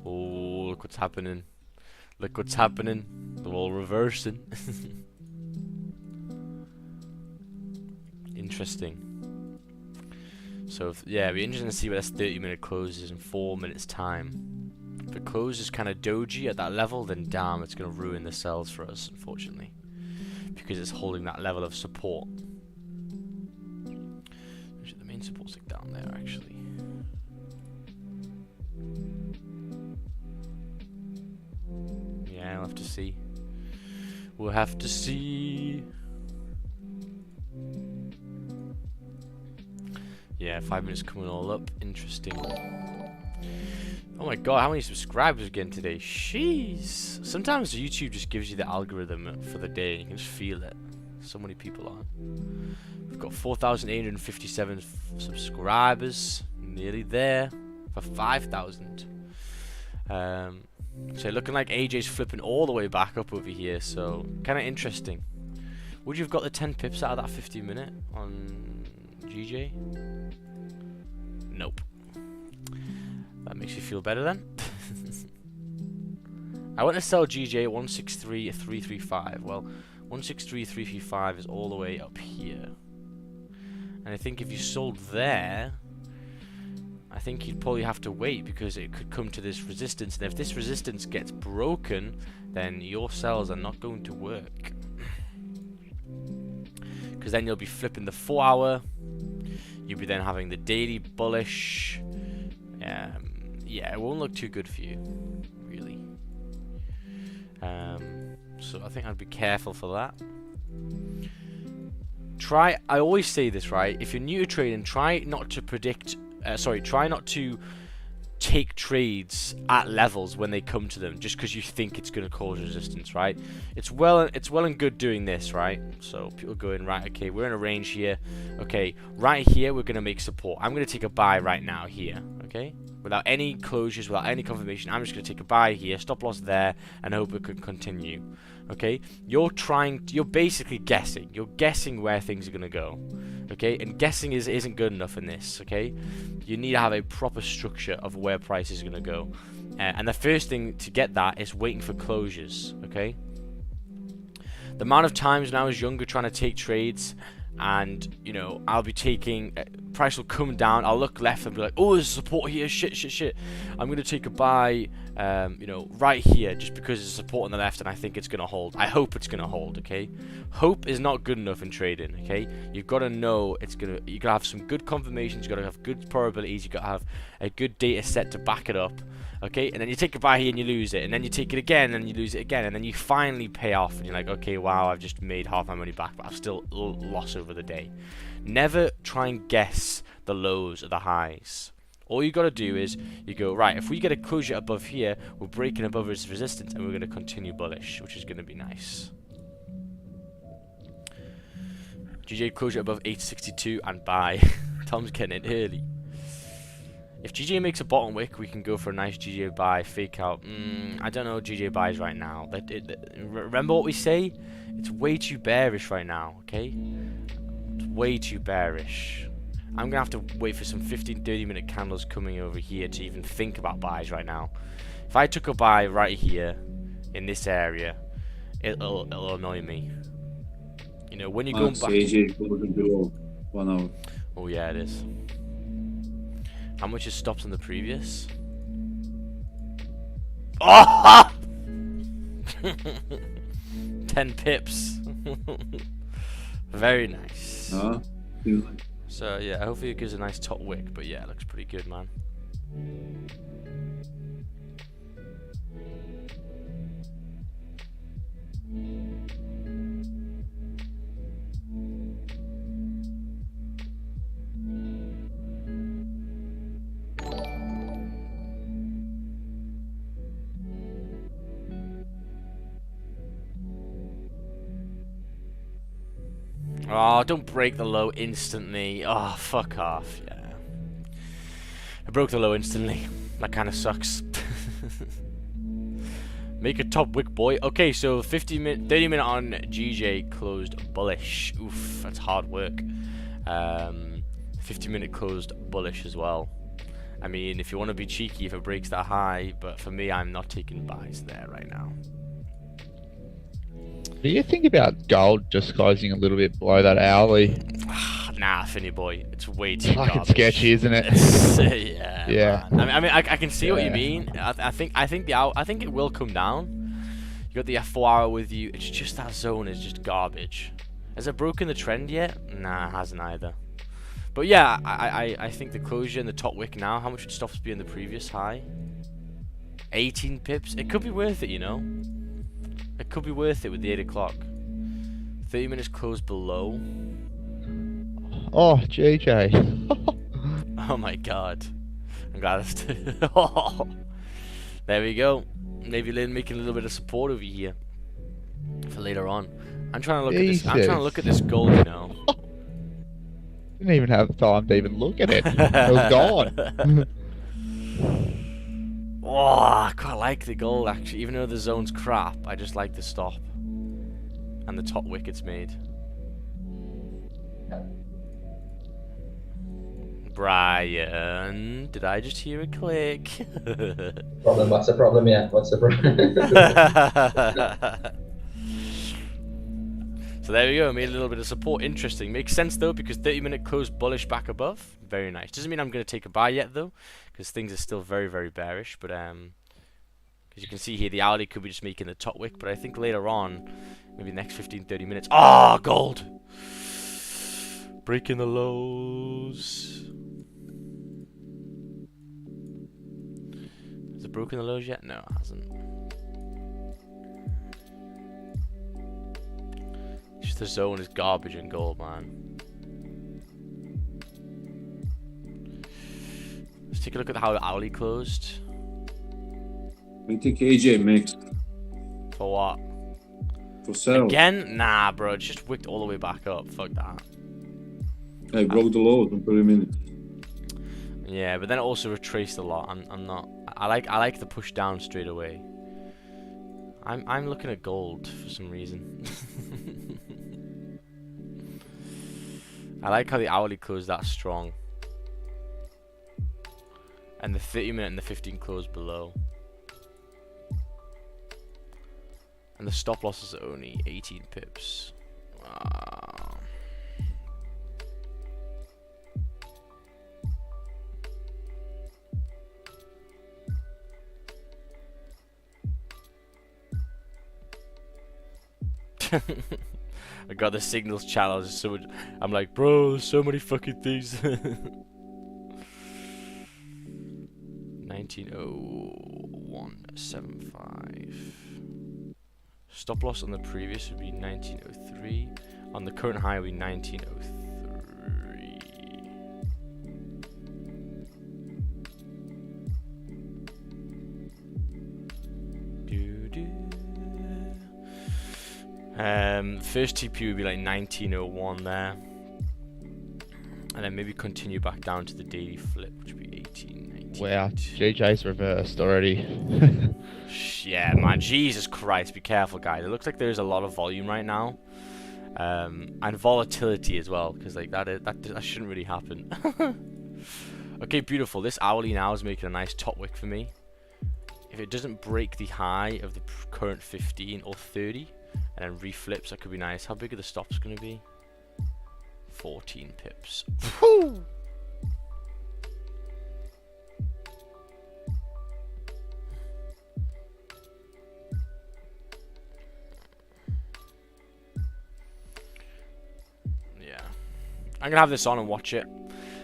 Oh, look what's happening. Look what's happening. They're all reversing. Interesting. So, yeah, it'll be interesting to see where this 30-minute closes in 4 minutes' time. If it closes kind of doji at that level, then damn, it's going to ruin the sells for us, unfortunately. Because it's holding that level of support. Actually, the main support's like down there, actually. Yeah, we'll have to see. We'll have to see. Yeah, 5 minutes coming all up. Interesting. Oh my god, how many subscribers again today? Jeez. Sometimes YouTube just gives you the algorithm for the day and you can just feel it. So many people on. We've got 4,857 subscribers. Nearly there. For 5,000. So looking like AJ's flipping all the way back up over here. So kind of interesting. Would you have got the 10 pips out of that 50-minute on GJ? Nope. That makes you feel better then. I want to sell GJ 163,335. Well, 163,335 is all the way up here. And I think if you sold there, I think you'd probably have to wait because it could come to this resistance. And if this resistance gets broken, then your sells are not going to work. Because then you'll be flipping the 4 hour. You'll be then having the daily bullish. Yeah, it won't look too good for you, really. So I think I'd be careful for that. I always say this, right? If you're new to trading, try not to try not to take trades at levels when they come to them, just because you think it's going to cause resistance, right? It's well and good doing this, right? So people go in, right, okay, we're in a range here. Okay, right here, we're going to make support. I'm going to take a buy right now here, okay? Without any closures, without any confirmation, I'm just going to take a buy here, stop loss there, and hope it can continue. Okay, you're basically guessing. You're guessing where things are going to go. Okay, and guessing isn't good enough in this. Okay, you need to have a proper structure of where price is going to go. And the first thing to get that is waiting for closures. Okay, the amount of times when I was younger trying to take trades, and you know, I'll be taking, price will come down, I'll look left and be like, oh, there's support here, shit, I'm gonna take a buy, you know, right here, just because there's support on the left and I think it's gonna hold. I hope it's gonna hold. Okay, hope is not good enough in trading. Okay, you've got to know you gotta have some good confirmations, you gotta have good probabilities, you gotta have a good data set to back it up. Okay, and then you take a buy here and you lose it, and then you take it again and you lose it again, and then you finally pay off and you're like, okay, wow, I've just made half my money back, but I've still lost over the day. Never try and guess the lows or the highs. All you got to do is you go, right, if we get a closure above here, we're breaking above its resistance and we're going to continue bullish, which is going to be nice. GJ closure above 862 and buy. Tom's getting in early. If GJ makes a bottom wick, we can go for a nice GJ buy, fake out. I don't know GJ buys right now. Remember what we say? It's way too bearish right now, okay? It's way too bearish. I'm going to have to wait for some 15-30 minute candles coming over here to even think about buys right now. If I took a buy right here, in this area, it'll annoy me. You know, when you're going back... AJ closing below 1 hour. Oh yeah, it is. How much is stopped on the previous? Oh! 10 pips. Very nice. So yeah, hopefully it gives a nice top wick, but yeah, it looks pretty good, man. Oh, don't break the low instantly. Oh, fuck off. Yeah. I broke the low instantly. That kind of sucks. Make a top wick, boy. Okay, so 30 minute on GJ closed bullish. Oof, that's hard work. 50 minute closed bullish as well. I mean, if you want to be cheeky, if it breaks that high, but for me, I'm not taking buys there right now. Do you think about gold just closing a little bit below that hourly? Nah, Finny boy, it's way too fucking garbage. sketchy, isn't it? Yeah. Yeah. Man. I mean, I can see what you mean. I think it will come down. You got the F4 hour with you. It's just that zone is just garbage. Has it broken the trend yet? Nah, it hasn't either. But yeah, I think the closure and the top wick now. How much would stops be in the previous high? 18 pips. It could be worth it, you know. It could be worth it with the 8 o'clock. 30 minutes closed below. Oh, GJ. Oh my god. I'm glad that's oh. There we go. Maybe making a little bit of support over here for later on. I'm trying to look at this. I'm trying to look at this gold, you know. Didn't even have time to even look at it. It was gone. Oh, I quite like the gold actually. Even though the zone's crap, I just like the stop and the top wick it's made. Brian, did I just hear a click? Problem? What's the problem? Yeah, what's the problem? So there we go, made a little bit of support. Interesting. Makes sense though, because 30 minute closed bullish back above. Very nice. Doesn't mean I'm going to take a buy yet though, because things are still very, very bearish. But as you can see here, the hourly could be just making the top wick. But I think later on, maybe the next 15-30 minutes. Ah, gold! Breaking the lows. Has it broken the lows yet? No, it hasn't. Just The zone is garbage in gold, man. Let's take a look at how the hourly closed. I think AJ makes For what? for sale. Again? Nah, bro. It's just wicked all the way back up. Fuck that. I broke the low on 30 minutes. Yeah, but then it also retraced a lot. I'm not. I like the push down straight away. I'm looking at gold for some reason. I like how the hourly closed that strong. And the 30-minute and the 15 closed below. And the stop loss is only 18 pips. Wow. I got the signals channel. So I'm like, bro, there's so many fucking things. 190175. Stop loss on the previous would be 1903. On the current high would be 1903. First TP would be like 1901 there. And then maybe continue back down to the daily flip, which would be 1898. Wow, GJ's reversed already. Yeah, man, Jesus Christ, be careful, guys. It looks like there's a lot of volume right now. And volatility as well, because like that shouldn't really happen. Okay, beautiful. This hourly now is making a nice top wick for me. If it doesn't break the high of the current 15 or 30, and then reflips, that could be nice. How big are the stops going to be? 14 pips. Woo! Yeah. I'm going to have this on and watch it.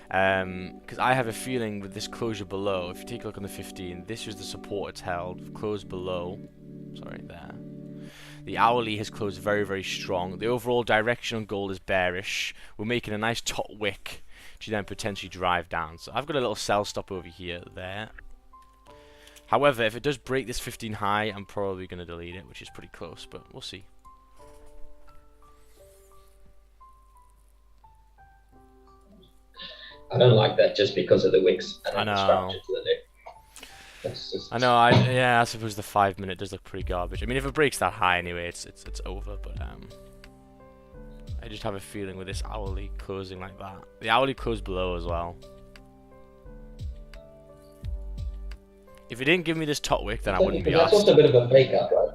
Because I have a feeling with this closure below, if you take a look on the 15, this is the support it's held. Closed below. Sorry, there. The hourly has closed very, very strong. The overall direction on gold is bearish. We're making a nice top wick to then potentially drive down. So I've got a little sell stop over here, there. However, if it does break this 15 high, I'm probably going to delete it, which is pretty close, but we'll see. I don't like that just because of the wicks and I the know. structure to the deck. That's just... I know. Yeah, I suppose the 5 minute does look pretty garbage. I mean, if it breaks that high anyway, it's over. But I just have a feeling with this hourly closing like that. The hourly closed below as well. If it didn't give me this top wick, then I wouldn't be That's asked. also a bit of a breakup, right?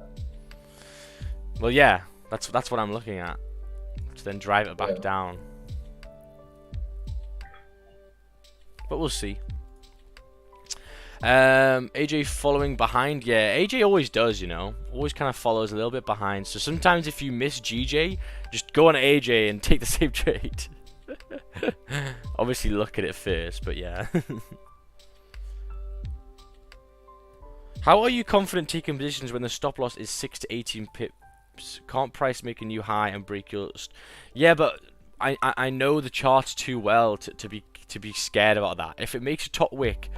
Well, yeah, that's what I'm looking at. To then drive it back down. But we'll see. AJ following behind. Yeah, AJ always does, you know. Always kind of follows a little bit behind. So sometimes if you miss GJ, just go on AJ and take the same trade. Obviously look at it first, but yeah. How are you confident taking positions when the stop loss is 6 to 18 pips? Can't price make a new high and break your... Yeah, but I know the charts too well to be scared about that. If it makes a top wick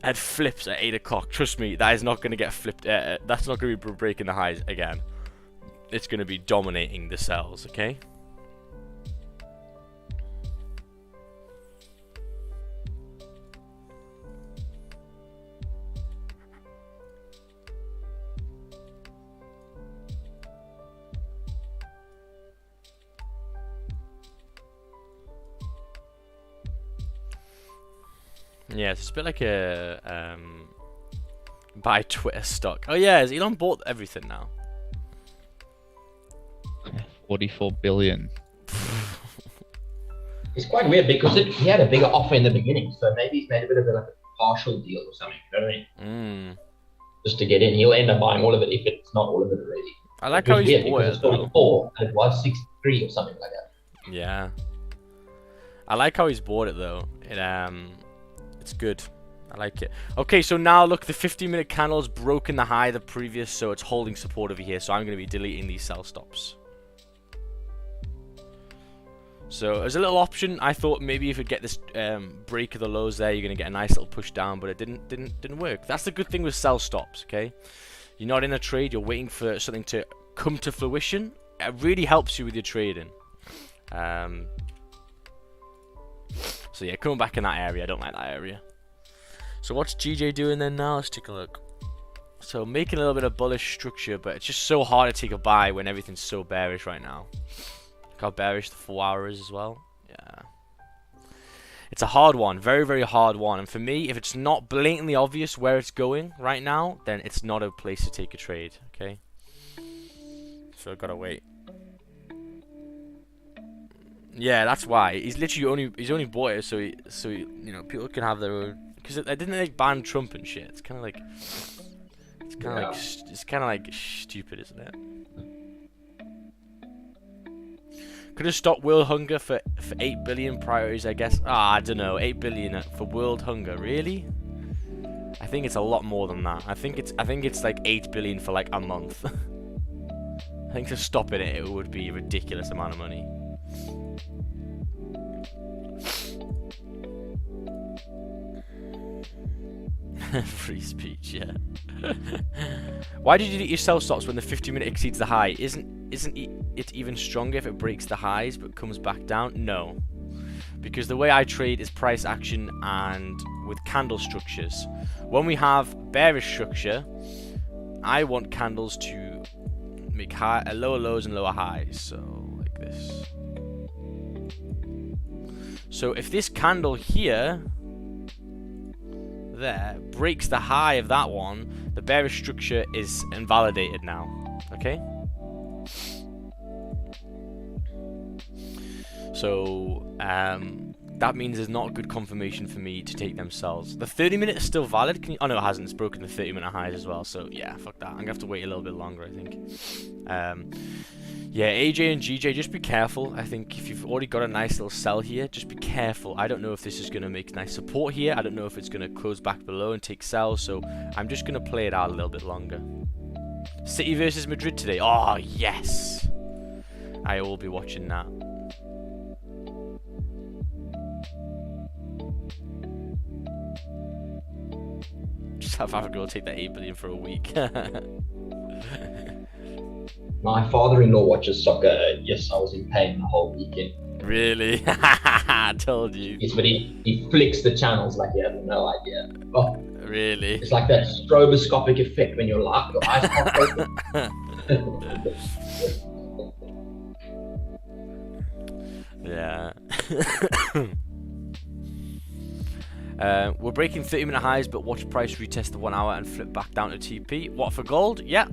and flips at 8 o'clock, trust me, that is not going to get flipped. That's not going to be breaking the highs again. It's going to be dominating the sells, okay? Yeah, it's a bit like a buy Twitter stock. Oh yeah, has Elon bought everything now? 44 billion. It's quite weird because he had a bigger offer in the beginning, so maybe he's made a bit of a partial deal or something. You know what I mean? Just to get in, he'll end up buying all of it if it's not all of it already. I like how he's bought it. It's 44 and it was 63 or something like that. Yeah, I like how he's bought it though. It's good. I like it. Okay, so now look, the 15-minute candle's broken the high of the previous, so it's holding support over here. So I'm going to be deleting these sell stops. So as a little option, I thought maybe if you get this break of the lows there, you're gonna get a nice little push down, but it didn't work. That's the good thing with sell stops, okay? You're not in a trade, you're waiting for something to come to fruition. It really helps you with your trading. So yeah, coming back in that area, I don't like that area. So what's GJ doing then now? Let's take a look. So making a little bit of bullish structure, but it's just so hard to take a buy when everything's so bearish right now. Look how bearish the 4 hour is as well. Yeah. It's a hard one, very, very hard one. And for me, if it's not blatantly obvious where it's going right now, then it's not a place to take a trade, okay? So I've got to wait. Yeah, that's why. He's literally only bought it so you know, people can have their own, because I didn't like ban Trump and shit. It's kind of like it's kind of like stupid, isn't it? Could have stopped world hunger for 8 billion priorities, I guess. I don't know, 8 billion for world hunger, really? I think it's a lot more than that. I think it's like 8 billion for like a month. I think to stop it would be a ridiculous amount of money. Free speech, yeah. Why did you delete your sell stops when the 50-minute exceeds the high? Isn't it even stronger if it breaks the highs but comes back down? No, because the way I trade is price action and with candle structures. When we have bearish structure, I want candles to make lower lows and lower highs, so like this. So if this candle here there breaks the high of that one, the bearish structure is invalidated now, okay? So that means there's not good confirmation for me to take them sells. The 30-minute is still valid. Can you, oh no, it hasn't. It's broken the 30-minute highs as well. So yeah, fuck that. I'm gonna have to wait a little bit longer, I think. Yeah, AJ and GJ, just be careful. I think if you've already got a nice little sell here, just be careful. I don't know if this is going to make nice support here. I don't know if it's going to close back below and take sells. So I'm just going to play it out a little bit longer. City versus Madrid today. Oh, yes. I will be watching that. Just have Africa will take that 8 billion for a week. My father-in-law watches soccer. Yes, I was in pain the whole weekend. Really? I told you. Yes, but he flicks the channels like he has no idea. Oh, really? it's like that stroboscopic effect when your eyes pop open. Yeah. We're breaking 30-minute highs, but watch price retest the 1 hour and flip back down to TP. What, for gold? Yeah.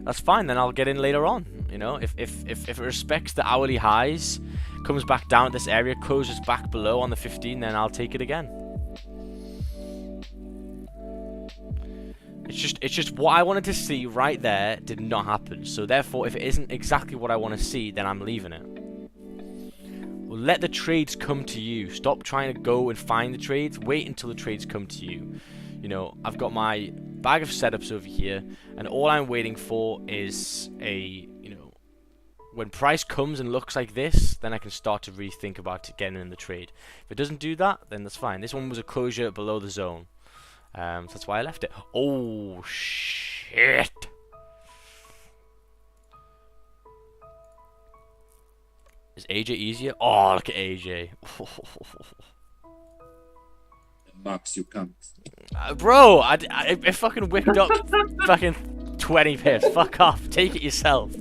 That's fine, then I'll get in later on. You know, if it respects the hourly highs, comes back down at this area, closes back below on the 15, then I'll take it again. It's just what I wanted to see right there did not happen. So therefore, if it isn't exactly what I want to see, then I'm leaving it. Well, let the trades come to you. Stop trying to go and find the trades. Wait until the trades come to you. You know, I've got my bag of setups over here, and all I'm waiting for is when price comes and looks like this, then I can start to rethink about getting in the trade. If it doesn't do that, then that's fine. This one was a closure below the zone, so that's why I left it. Oh shit! Is AJ easier? Oh, look at AJ. Max, you can't. Bro, I fucking whipped up fucking 20 pips. Fuck off. Take it yourself.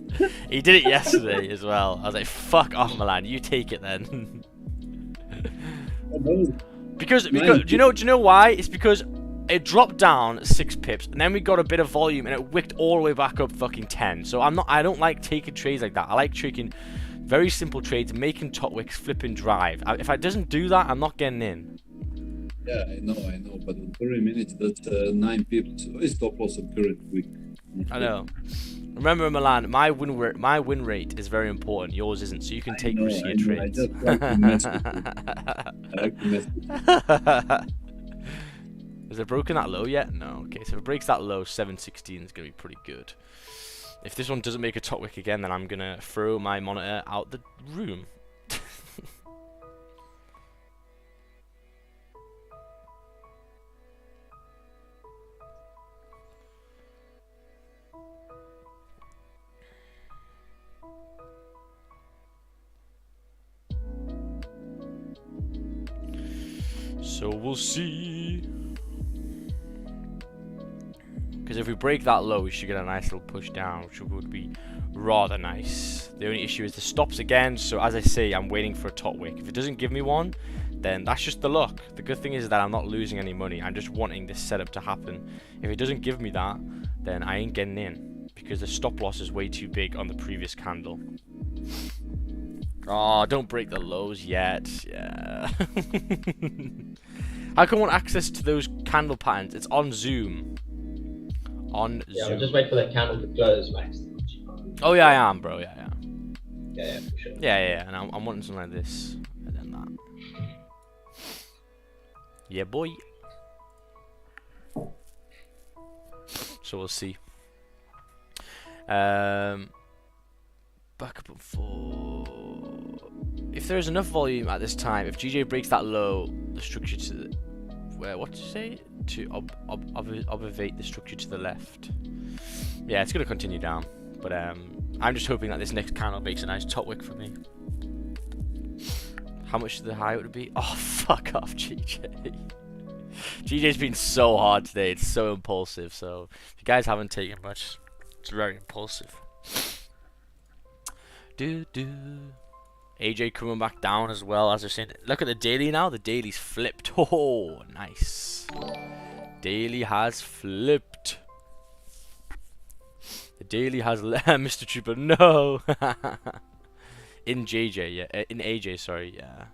He did it yesterday as well. I was like, fuck off, Milan. You take it then. because do you know why? It's because it dropped down 6 pips, and then we got a bit of volume, and it wicked all the way back up fucking 10. So I don't like taking trades like that. I like taking very simple trades, making top wicks, flipping drive. If it doesn't do that, I'm not getting in. Yeah, I know, but in 30 minutes, that's 9 pips. It's stop loss of current week. I know. Remember, Milan, my win rate is very important. Yours isn't, so you can take riskier trades. I just like to mess with you. I like to mess with you. Has it broken that low yet? No. Okay, so if it breaks that low, 716 is going to be pretty good. If this one doesn't make a top wick again, then I'm going to throw my monitor out the room. So we'll see. Because if we break that low, we should get a nice little push down, which would be rather nice. The only issue is the stops again, so as I say, I'm waiting for a top wick. If it doesn't give me one, then that's just the luck. The good thing is that I'm not losing any money. I'm just wanting this setup to happen. If it doesn't give me that, then I ain't getting in, because the stop loss is way too big on the previous candle. Oh, don't break the lows yet. Yeah. How can one access to those candle patterns? It's on Zoom. On Yeah, Zoom. I'll just wait for that candle to close, Max. Oh yeah, I am, bro. Yeah. Yeah, for sure. Yeah. And I'm wanting something like this, and then that. Yeah, boy. So we'll see. Back up at 4. If there is enough volume at this time, if GJ breaks that low, the structure to the what did you say? To observate the structure to the left. Yeah, it's gonna continue down, but I'm just hoping that this next candle makes a nice top wick for me. How much the high would it be? Oh, fuck off, GJ. GJ's been so hard today. It's so impulsive. So if you guys haven't taken much, it's very impulsive. AJ coming back down as well, as I said. Look at the daily now. The daily's flipped. Oh, nice. Daily has flipped. The daily has Mr. Trooper. No. In JJ, yeah. In AJ, sorry, yeah.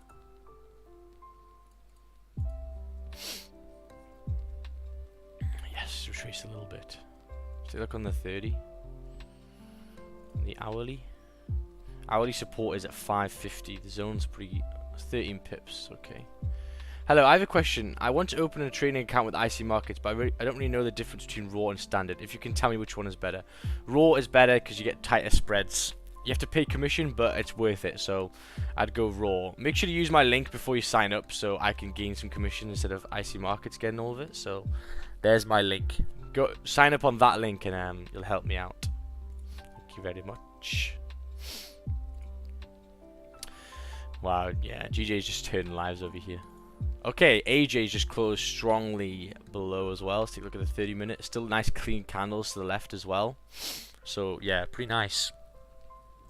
Yes, retrace a little bit. Take a look on the 30. The hourly. Hourly support is at 550. The zone's pretty 13 pips. Okay. Hello, I have a question. I want to open a trading account with IC Markets, but I don't really know the difference between raw and standard. If you can tell me which one is better. Raw is better because you get tighter spreads. You have to pay commission, but it's worth it. So I'd go raw. Make sure to use my link before you sign up, so I can gain some commission instead of IC Markets getting all of it. So there's my link. Go sign up on that link, and you'll help me out. Thank you very much. Wow, yeah, GJ's just turning lives over here. Okay, AJ's just closed strongly below as well. Let's take a look at the 30-minute. Still nice clean candles to the left as well. So, yeah, pretty nice.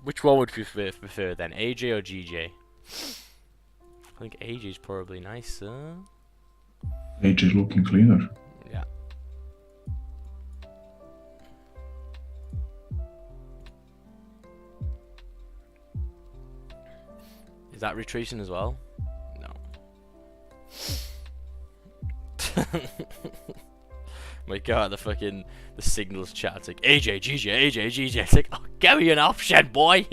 Which one would you prefer then, AJ or GJ? I think AJ's probably nicer. AJ looking cleaner. Yeah. Is that retracing as well? No. My god, the signals chat. It's like AJ, GJ, AJ, GJ. It's like, oh, give me an option, boy.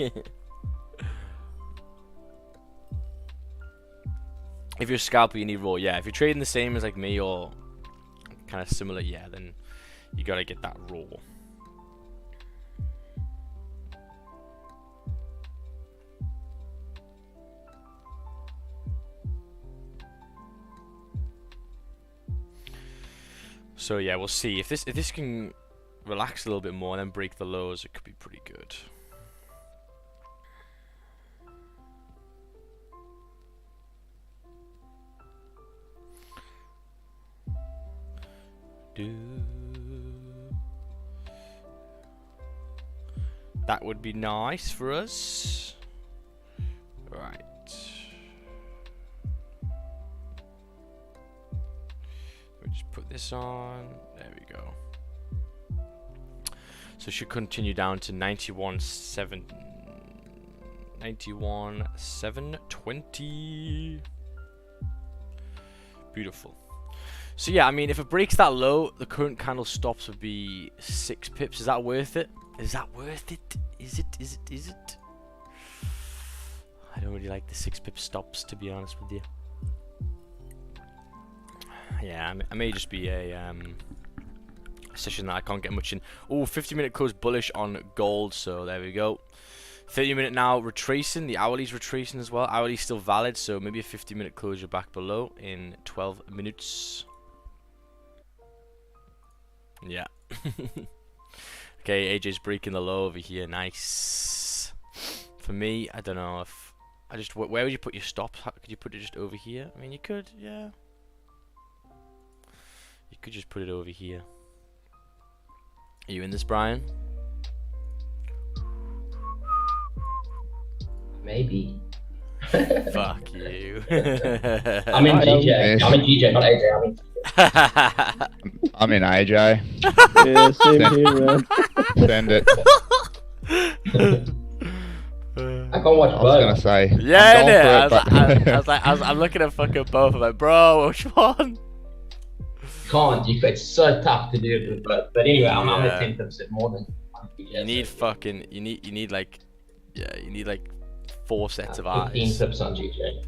If you're a scalper, you need raw. Yeah, if you're trading the same as like me or kind of similar, yeah, then you gotta get that raw. So yeah, we'll see if this can relax a little bit more and then break the lows. It could be pretty good. That would be nice for us. Right. We'll just put this on. There we go. So it should continue down to 91,720. Beautiful. So yeah, I mean, if it breaks that low, the current candle stops would be 6 pips. Is that worth it? Is that worth it? Is it? I don't really like the 6 pip stops, to be honest with you. Yeah, I may just be a session that I can't get much in. Oh, 50-minute close bullish on gold, so there we go. 30-minute now retracing. The hourly's retracing as well. Hourly's still valid, so maybe a 50-minute closure back below in 12 minutes. Yeah. Okay, AJ's breaking the low over here. Nice. For me, I don't know if I just where would you put your stops? How, could you put it just over here? I mean, you could, yeah. You could just put it over here. Are you in this, Brian? Maybe. Fuck you. I'm in GJ. I'm in GJ, not AJ. I'm in GJ. I'm in AJ. Yeah, same here, man. Send it. I can't watch I was both. gonna say. Yeah, I'm innit? going for it, but- I'm looking at fucking both. I'm like, bro, which one? Can't. It's so tough to do it with both. But anyway, I'm Yeah. at 10% more than GJ. You need fucking, you need like, yeah, you need like 4 sets of eyes. 15 pips on GJ.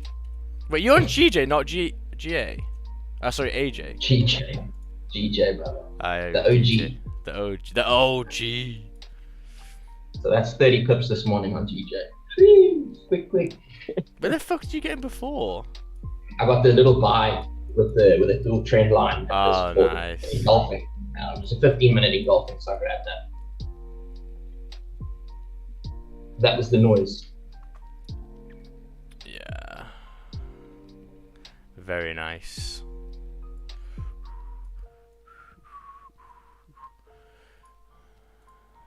Wait, you're on GJ, not GA. Sorry, AJ. GJ, brother. The OG. OG. The OG. So that's 30 pips this morning on GJ. Quick. Where the fuck did you get in before? I got the little buy with the little trend line. Oh, nice. Engulfing. It's a 15-minute engulfing, so I grabbed that. That was the noise. Yeah. Very nice.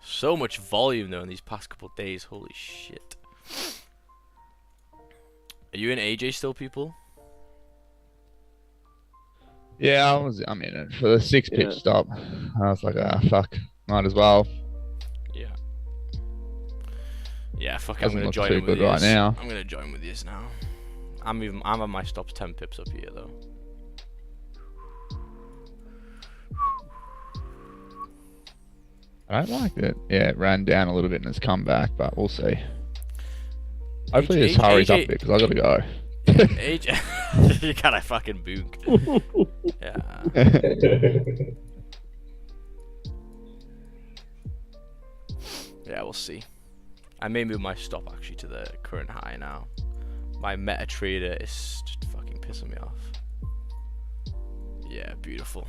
So much volume though in these past couple of days. Holy shit. Are you in AJ still, people? Yeah, I'm in it for the 6 pitch stop. I was like, fuck, might as well. Yeah. Yeah, fuck. I'm Doesn't gonna look join too in with good right yous. now. I'm gonna join with yous now. I'm on my stops 10 pips up here though. I don't like it. Yeah, it ran down a little bit and it's come back, but we'll see. Hopefully this hurries up a bit because I gotta go. AJ, you gotta fucking book. Yeah. Yeah, we'll see. I may move my stop actually to the current high now. My meta trader is just fucking pissing me off. Yeah, beautiful.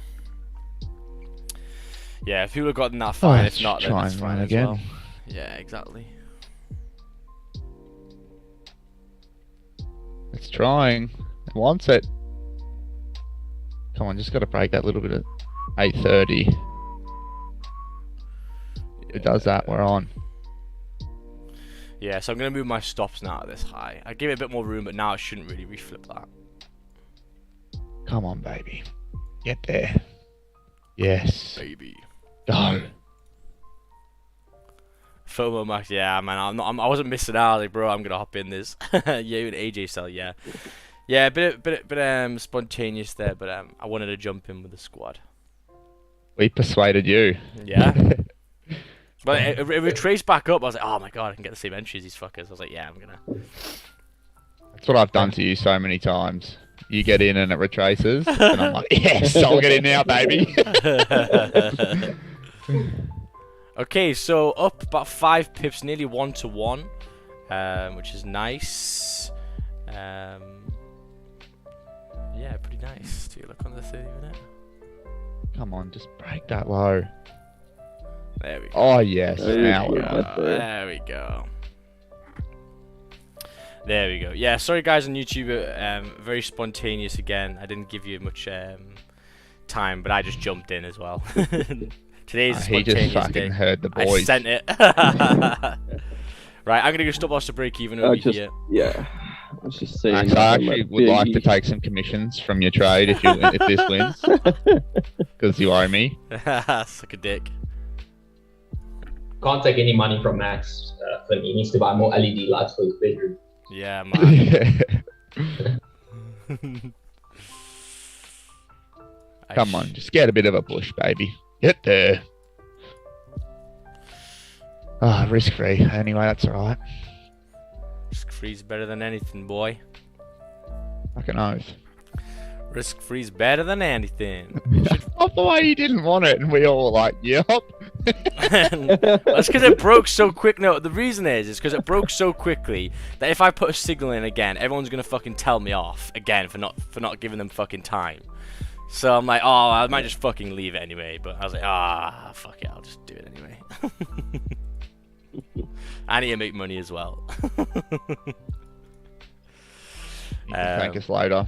Yeah, if people have gotten that fine, if not, then try it's and fine run as again. well. Yeah, exactly. It's trying. It wants it. Come on, just gotta break that little bit at 8:30. If it does that, we're on. Yeah, so I'm gonna move my stops now at this high. I give it a bit more room, but now I shouldn't really reflip that. Come on, baby. Get there. Yes. Baby. Go. FOMO max, yeah, man. I wasn't missing out, like, bro. I'm gonna hop in this. Yeah, with AJ cell, yeah, yeah. Bit spontaneous there, but I wanted to jump in with the squad. We persuaded you. Yeah. But it retraced back up. I was like, oh my god, I can get the same entry as these fuckers. I was like, yeah, I'm gonna. That's what I've done to you so many times. You get in and it retraces, and I'm like, yes, I'll get in now, baby. Okay, so up about 5 pips, nearly 1-to-1, which is nice. Yeah, pretty nice. Do you look on the 30-minute? Come on, just break that low. There we go. Oh yes, There now you we're go. on. There we go. There we go. Yeah, sorry guys on YouTube. Very spontaneous again. I didn't give you much time, but I just jumped in as well. Today's a He spontaneous just fucking day. heard the I boys. sent it. Right, I'm gonna go stop loss to break even over here. Yeah, I was just saying. Actually, I actually would like to take some commissions from your trade if this wins, because you owe me. Suck a dick. Can't take any money from Max. He needs to buy more LED lights for his bedroom. Yeah, man. Come on, just get a bit of a push, baby. Get there. Ah, risk free. Anyway, that's alright. Risk free's better than anything, boy. Fucking oath. Risk free's better than anything. Of the way you didn't want it, and we all were like, yep. That's because it broke so quick. No, the reason is because it broke so quickly that if I put a signal in again, everyone's gonna fucking tell me off again for not giving them fucking time. So I'm like, oh, I might just fucking leave it anyway. But I was like, fuck it, I'll just do it anyway. I need to make money as well. You can thank us later.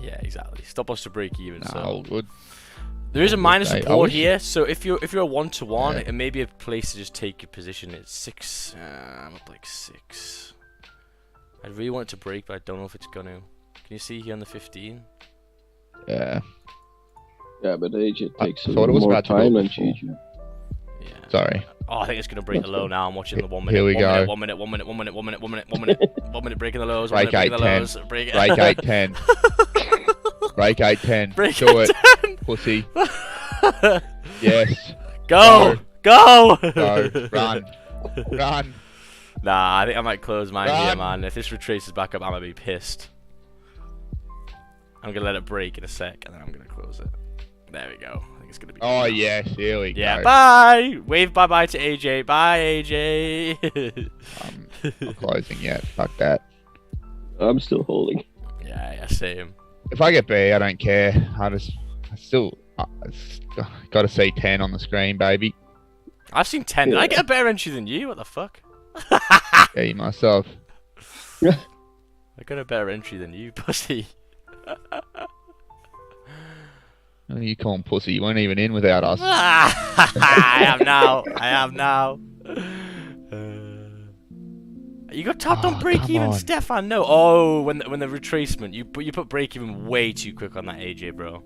Yeah, exactly. Stop loss to break even. Nah, So all good. there is a minor Hey, I support wish- here. So if you're a 1-to-1, Yeah. it may be a place to just take your position. It's 6. I'm up like 6. I really want it to break, but I don't know if it's gonna. Can you see here on the 15? Yeah. Yeah, but AJ I takes a thought it little was more about to go time than before. GG. Yeah. Sorry. Oh, I think it's gonna break the low now. I'm watching the 1 minute. Here we go. 1 minute. 1 minute. 1 minute. 1 minute. 1 minute. 1 minute. 1 minute breaking the lows. 1 Break minute breaking the 8-10. lows. Break Break 8-10. Break 8-10. Break Do it, 8-10. pussy. Yes. Go. Go. Go. Run. Run. Nah, I think I might close mine here, Run. man. If this retraces back up, I'm gonna be pissed. I'm gonna let it break in a sec, and then I'm gonna close it. There we go. I think it's gonna be. Oh, yes. Here we Yeah. go. Bye. Wave bye bye to AJ. Bye, AJ. I'm not closing yet. Fuck that. I'm still holding. Yeah, same. If I get B, I don't care. I still got to see 10 on the screen, baby. I've seen 10. Did I Yeah. get a better entry than you? What the fuck? Yeah, you myself. I got a better entry than you, pussy. What are you calling pussy? You weren't even in without us. I am now. I am now. You got tapped on Oh, break come even, on. Stefan. No. Oh, when the retracement, you put break even way too quick on that AJ, bro.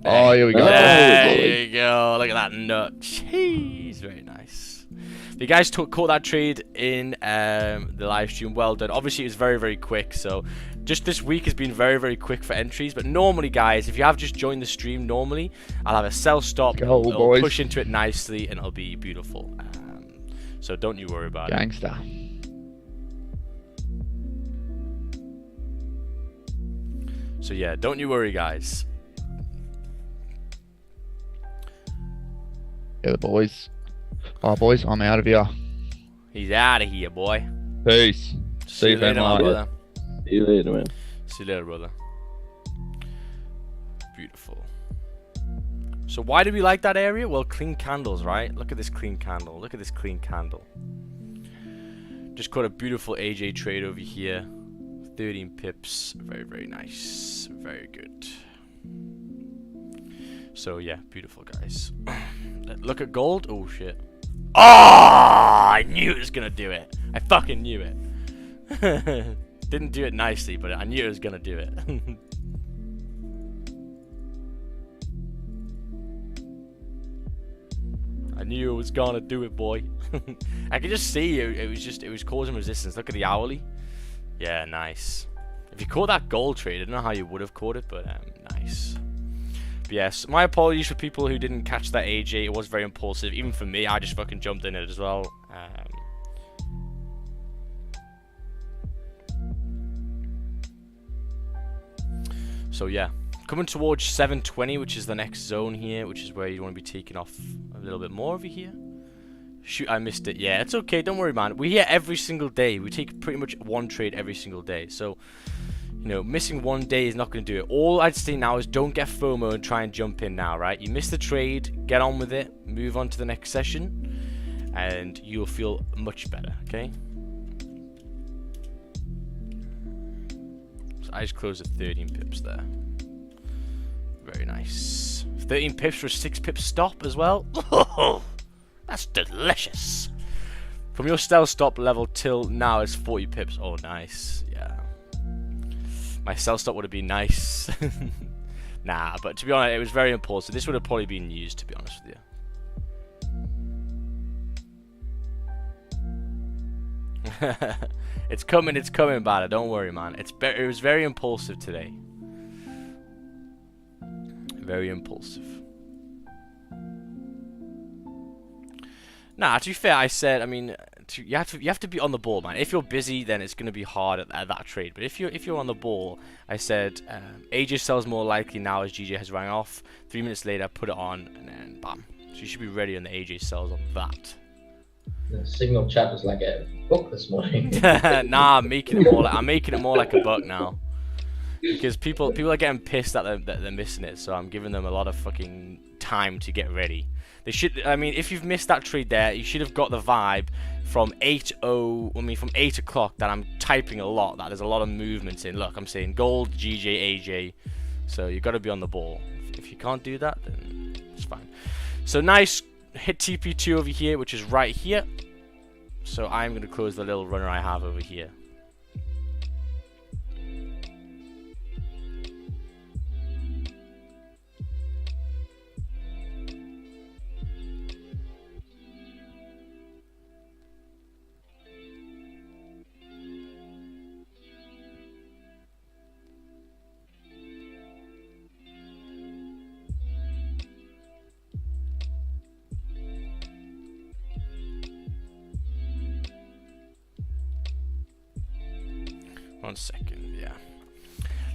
Oh, here we go. There boy. you go. Look at that nut. Jeez, very nice. If you guys caught that trade in the live stream, well done. Obviously, it was very, very quick. So, just this week has been very, very quick for entries. But normally, guys, if you have just joined the stream, normally I'll have a sell stop. Go, it'll boys. push into it nicely, and it'll be beautiful. So don't you worry about it. Gangster. So yeah, don't you worry, guys. Yeah, the boys. Oh, boys, I'm out of here. He's out of here, boy. Peace. See you, later, Ben my Light. brother. See you later, man. See you later, brother. Beautiful. So why do we like that area? Well, clean candles, right? Look at this clean candle. Look at this clean candle. Just caught a beautiful AJ trade over here. 13 pips. Very, very nice. Very good. So yeah, beautiful, guys. Look at gold. Oh shit. Oh, I knew it was gonna do it. I fucking knew it. Didn't do it nicely, but I knew it was gonna do it. I knew it was gonna do it, boy. I could just see it. It was causing resistance. Look at the hourly. Yeah, nice. If you caught that gold trade, I don't know how you would have caught it, but nice. But yes, my apologies for people who didn't catch that AJ. It was very impulsive. Even for me, I just fucking jumped in it as well. So yeah, coming towards 720, which is the next zone here, which is where you want to be taking off a little bit more over here. Shoot, I missed it. Yeah, it's okay. Don't worry, man. We're here every single day. We take pretty much one trade every single day. So, you know, missing one day is not going to do it. All I'd say now is don't get FOMO and try and jump in now, right? You missed the trade. Get on with it. Move on to the next session. And you'll feel much better, okay? So I just closed at 13 pips there. Very nice. 13 pips for a 6 pip stop as well. That's delicious. From your stealth stop level till now is 40 pips. Oh, nice. Yeah. My stealth stop would have been nice. Nah, but to be honest, it was very impulsive. This would have probably been used, to be honest with you. It's coming, Bada. Don't worry, man. It was very impulsive today. Very impulsive. Nah, to be fair, I said, I mean, you have to be on the ball, man. If you're busy, then it's gonna be hard at that trade. But if you're on the ball, I said AJ sells more likely now as GJ has rang off. 3 minutes later, put it on, and then bam. So you should be ready on the AJ sells on that. The signal chat was like a book this morning. Nah, I'm making it more like a book now. Because people are getting pissed that they're missing it, so I'm giving them a lot of fucking time to get ready. They should. I mean, if you've missed that trade there, you should have got the vibe from 8 o'clock that I'm typing a lot. That there's a lot of movements in. Look, I'm saying gold, GJ, AJ. So you've got to be on the ball. If you can't do that, then it's fine. So nice hit TP2 over here, which is right here. So I'm going to close the little runner I have over here. One second, yeah.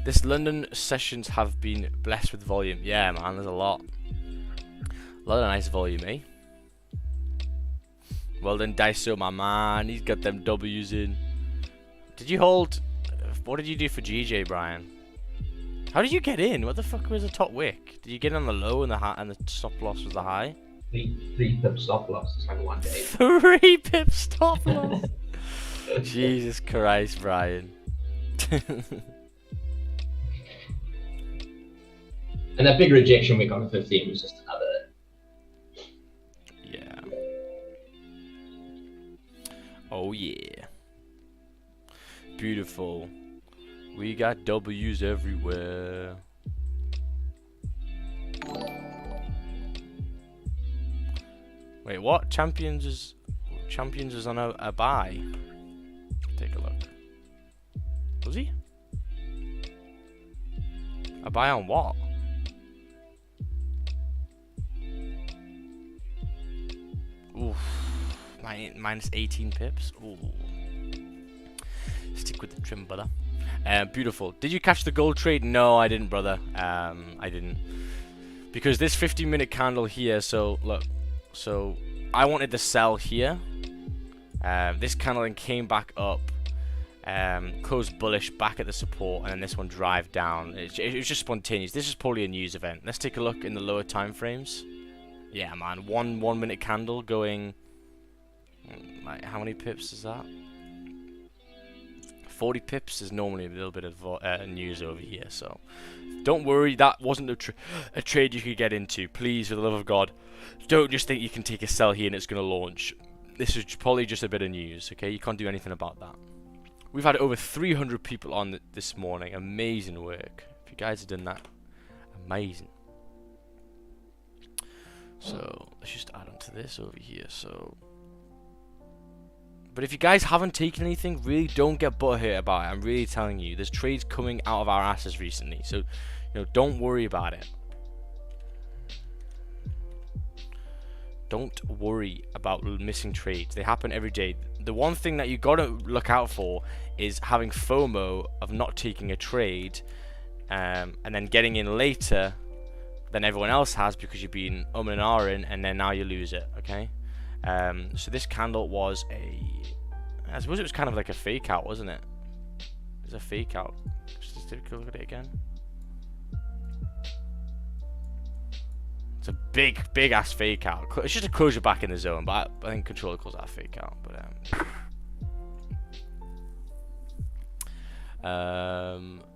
This London sessions have been blessed with volume. Yeah, man, there's a lot. A lot of nice volume, eh? Well done, Daiso, my man. He's got them W's in. Did you hold... What did you do for GJ, Brian? How did you get in? What the fuck was the top wick? Did you get in on the low and the high, and the stop loss was the high? 3 pip stop loss. It's like 1 day. 3 pip stop loss. Jesus Christ, Brian. And that big rejection we got on 15 was just another. Yeah. Oh yeah. Beautiful. We got W's everywhere. Wait, what? Champions is on a buy. Take a look. Was he? A buy on what? Oof. Minus 18 pips. Ooh. Stick with the trim, brother. Beautiful. Did you catch the gold trade? No, I didn't, brother. I didn't. Because this 15-minute candle here, so look. So I wanted to sell here. This candle then came back up. Closed bullish back at the support, and then this one drive down. It was just spontaneous. This is probably a news event. Let's take a look in the lower time frames. Yeah, man, one minute candle going. Like, how many pips is that? 40 pips is normally a little bit of news over here. So don't worry, that wasn't a trade you could get into. Please, for the love of God, don't just think you can take a sell here and it's going to launch. This is probably just a bit of news. Okay, you can't do anything about that. We've had over 300 people on this morning. Amazing work. If you guys have done that, amazing. So let's just add on to this over here. So, but if you guys haven't taken anything, really don't get butthurt about it. I'm really telling you, there's trades coming out of our asses recently. So, don't worry about it. Don't worry about missing trades. They happen every day. The one thing that you gotta look out for is having FOMO of not taking a trade, and then getting in later than everyone else has because you've been and ahhing, and then now you lose it. Okay. So this candle was I suppose it was kind of like a fake out, wasn't it? It was a fake out. Just take a look at it again. It's a big ass fake out. It's just a closure back in the zone, but I think controller calls that a fake out. But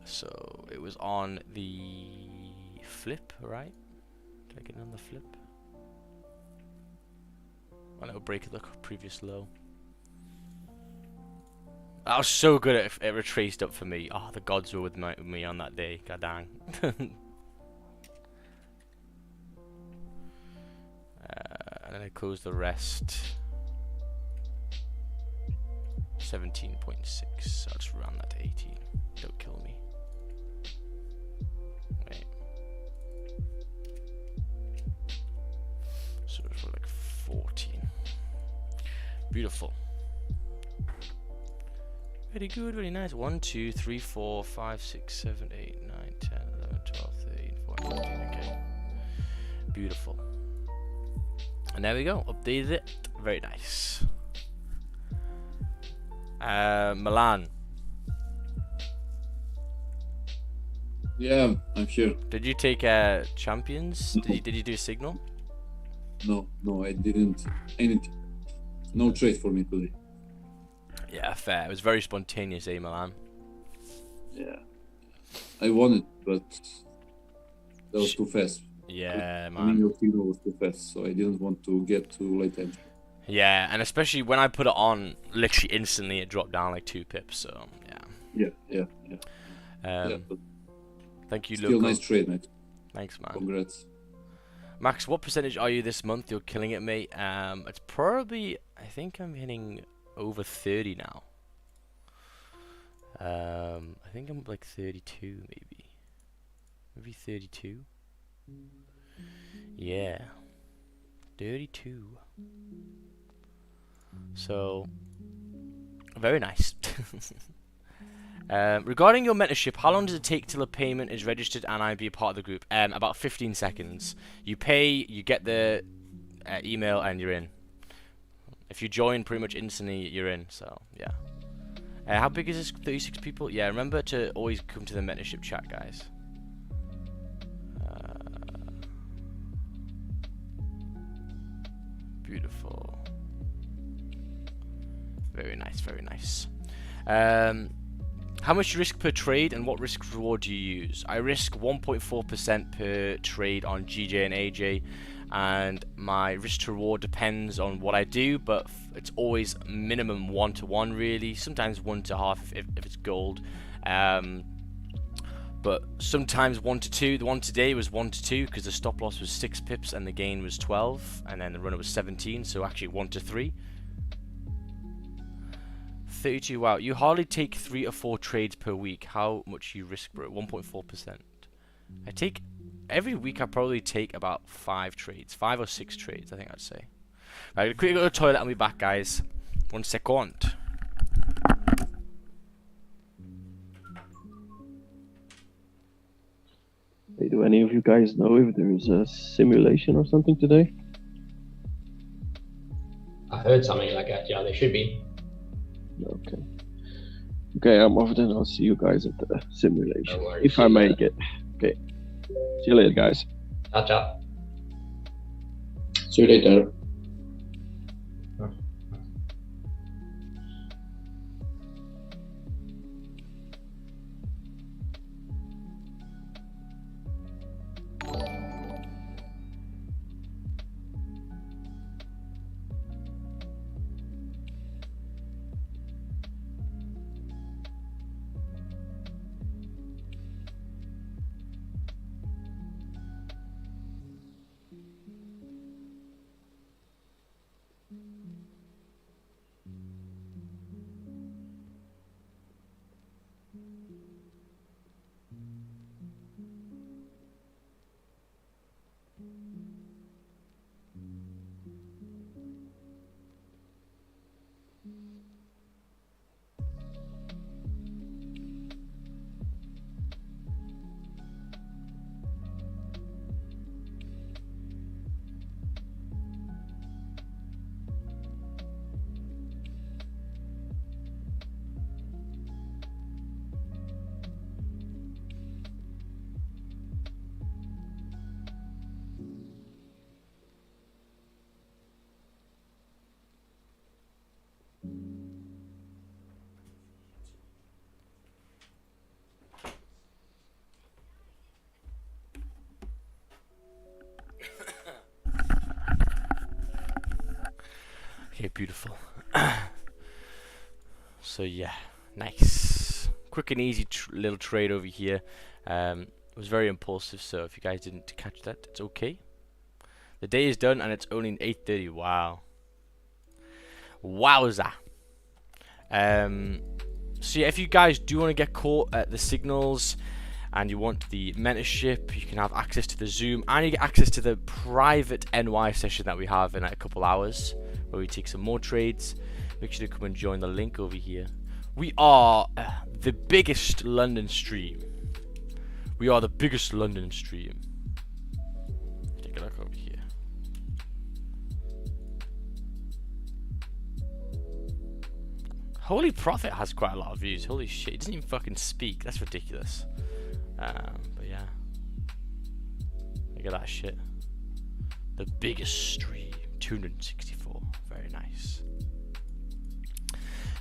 so it was on the flip, right? Did I get it on the flip? And it'll break the previous low. That was so good. It retraced up for me. Oh, the gods were with me on that day. God dang. And then I closed the rest. 17.6. I'll just round that to 18. Don't kill me. Wait. So it's like 14. Beautiful. Very good, very nice. 1, 2, 3, 4, 5, 6, 7, 8, 9, 10, 11, 12, 13, 14, 15. Okay. Beautiful. And there we go. Updated it. Very nice. Milan. Yeah, I'm here. Did you take champions? Did you do a signal? No, I didn't anything. No trade for me today. Yeah, fair. It was very spontaneous, Milan. Yeah, I won it, but that was too fast. Yeah, I mean, man. your signal was too fast, so I didn't want to get too late entry. Yeah, and especially when I put it on, literally instantly it dropped down like 2 pips. So Yeah. But thank you, still Loco. nice trade, mate. Thanks, man. Congrats. Max, what percentage are you this month? You're killing it, mate. It's probably, I think I'm hitting over 30 now. I think I'm like 32, maybe 32. Yeah, 32. So very nice. Regarding your mentorship, how long does it take till a payment is registered and I be a part of the group? About 15 seconds. You pay, you get the email, and you're in. If you join pretty much instantly, you're in. So yeah. How big is this? 36 people? Yeah, remember to always come to the mentorship chat, guys. Beautiful. Very nice, very nice. How much risk per trade and what risk reward do you use? I risk 1.4% per trade on GJ and AJ, and my risk to reward depends on what I do, but it's always minimum 1 to 1 really, sometimes 1 to half if it's gold, but sometimes 1 to 2. The one today was 1 to 2 because the stop loss was 6 pips and the gain was 12, and then the runner was 17, so actually 1 to 3. 32. Wow, you hardly take 3 or 4 trades per week. How much you risk, bro? 1.4%. I take every week. I probably take about 5 trades, 5 or 6 trades. I think I'd say. Right, quickly go to the toilet. I'll be back, guys. 1 second. Hey, do any of you guys know if there is a simulation or something today? I heard something like that. Yeah, there should be. Okay. Okay, I'm off then. I'll see you guys at the simulation. No worries. If I make it. Okay. See you later, guys. Touch up. See you later. Okay, beautiful. So yeah, nice. Quick and easy little trade over here. It was very impulsive, so if you guys didn't catch that, it's okay. The day is done and it's only 8:30. Wow. Wowza. So yeah, if you guys do want to get caught at the signals and you want the mentorship, you can have access to the Zoom and you get access to the private NY session that we have in a couple hours where we take some more trades. Make sure to come and join the link over here. We are the biggest London stream. We are the biggest London stream. Take a look over here. Holy Prophet has quite a lot of views. Holy shit, he doesn't even fucking speak. That's ridiculous. But yeah. Look at that shit. The biggest stream, 264. Very nice.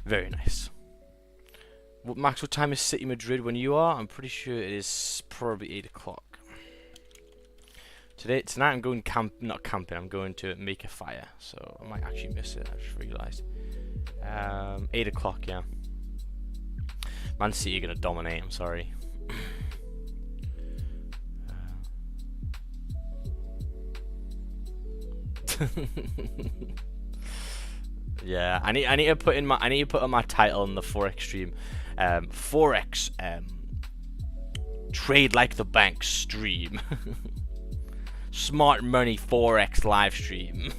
Very nice. Max, what time is City Madrid when you are? I'm pretty sure it is probably 8 o'clock. Tonight I'm going not camping, I'm going to make a fire. So I might actually miss it, I just realised. 8 o'clock, yeah. Man City are going to dominate, I'm sorry. Yeah, I need to put on my title on the Forex stream. Forex trade like the bank stream. Smart money Forex live stream.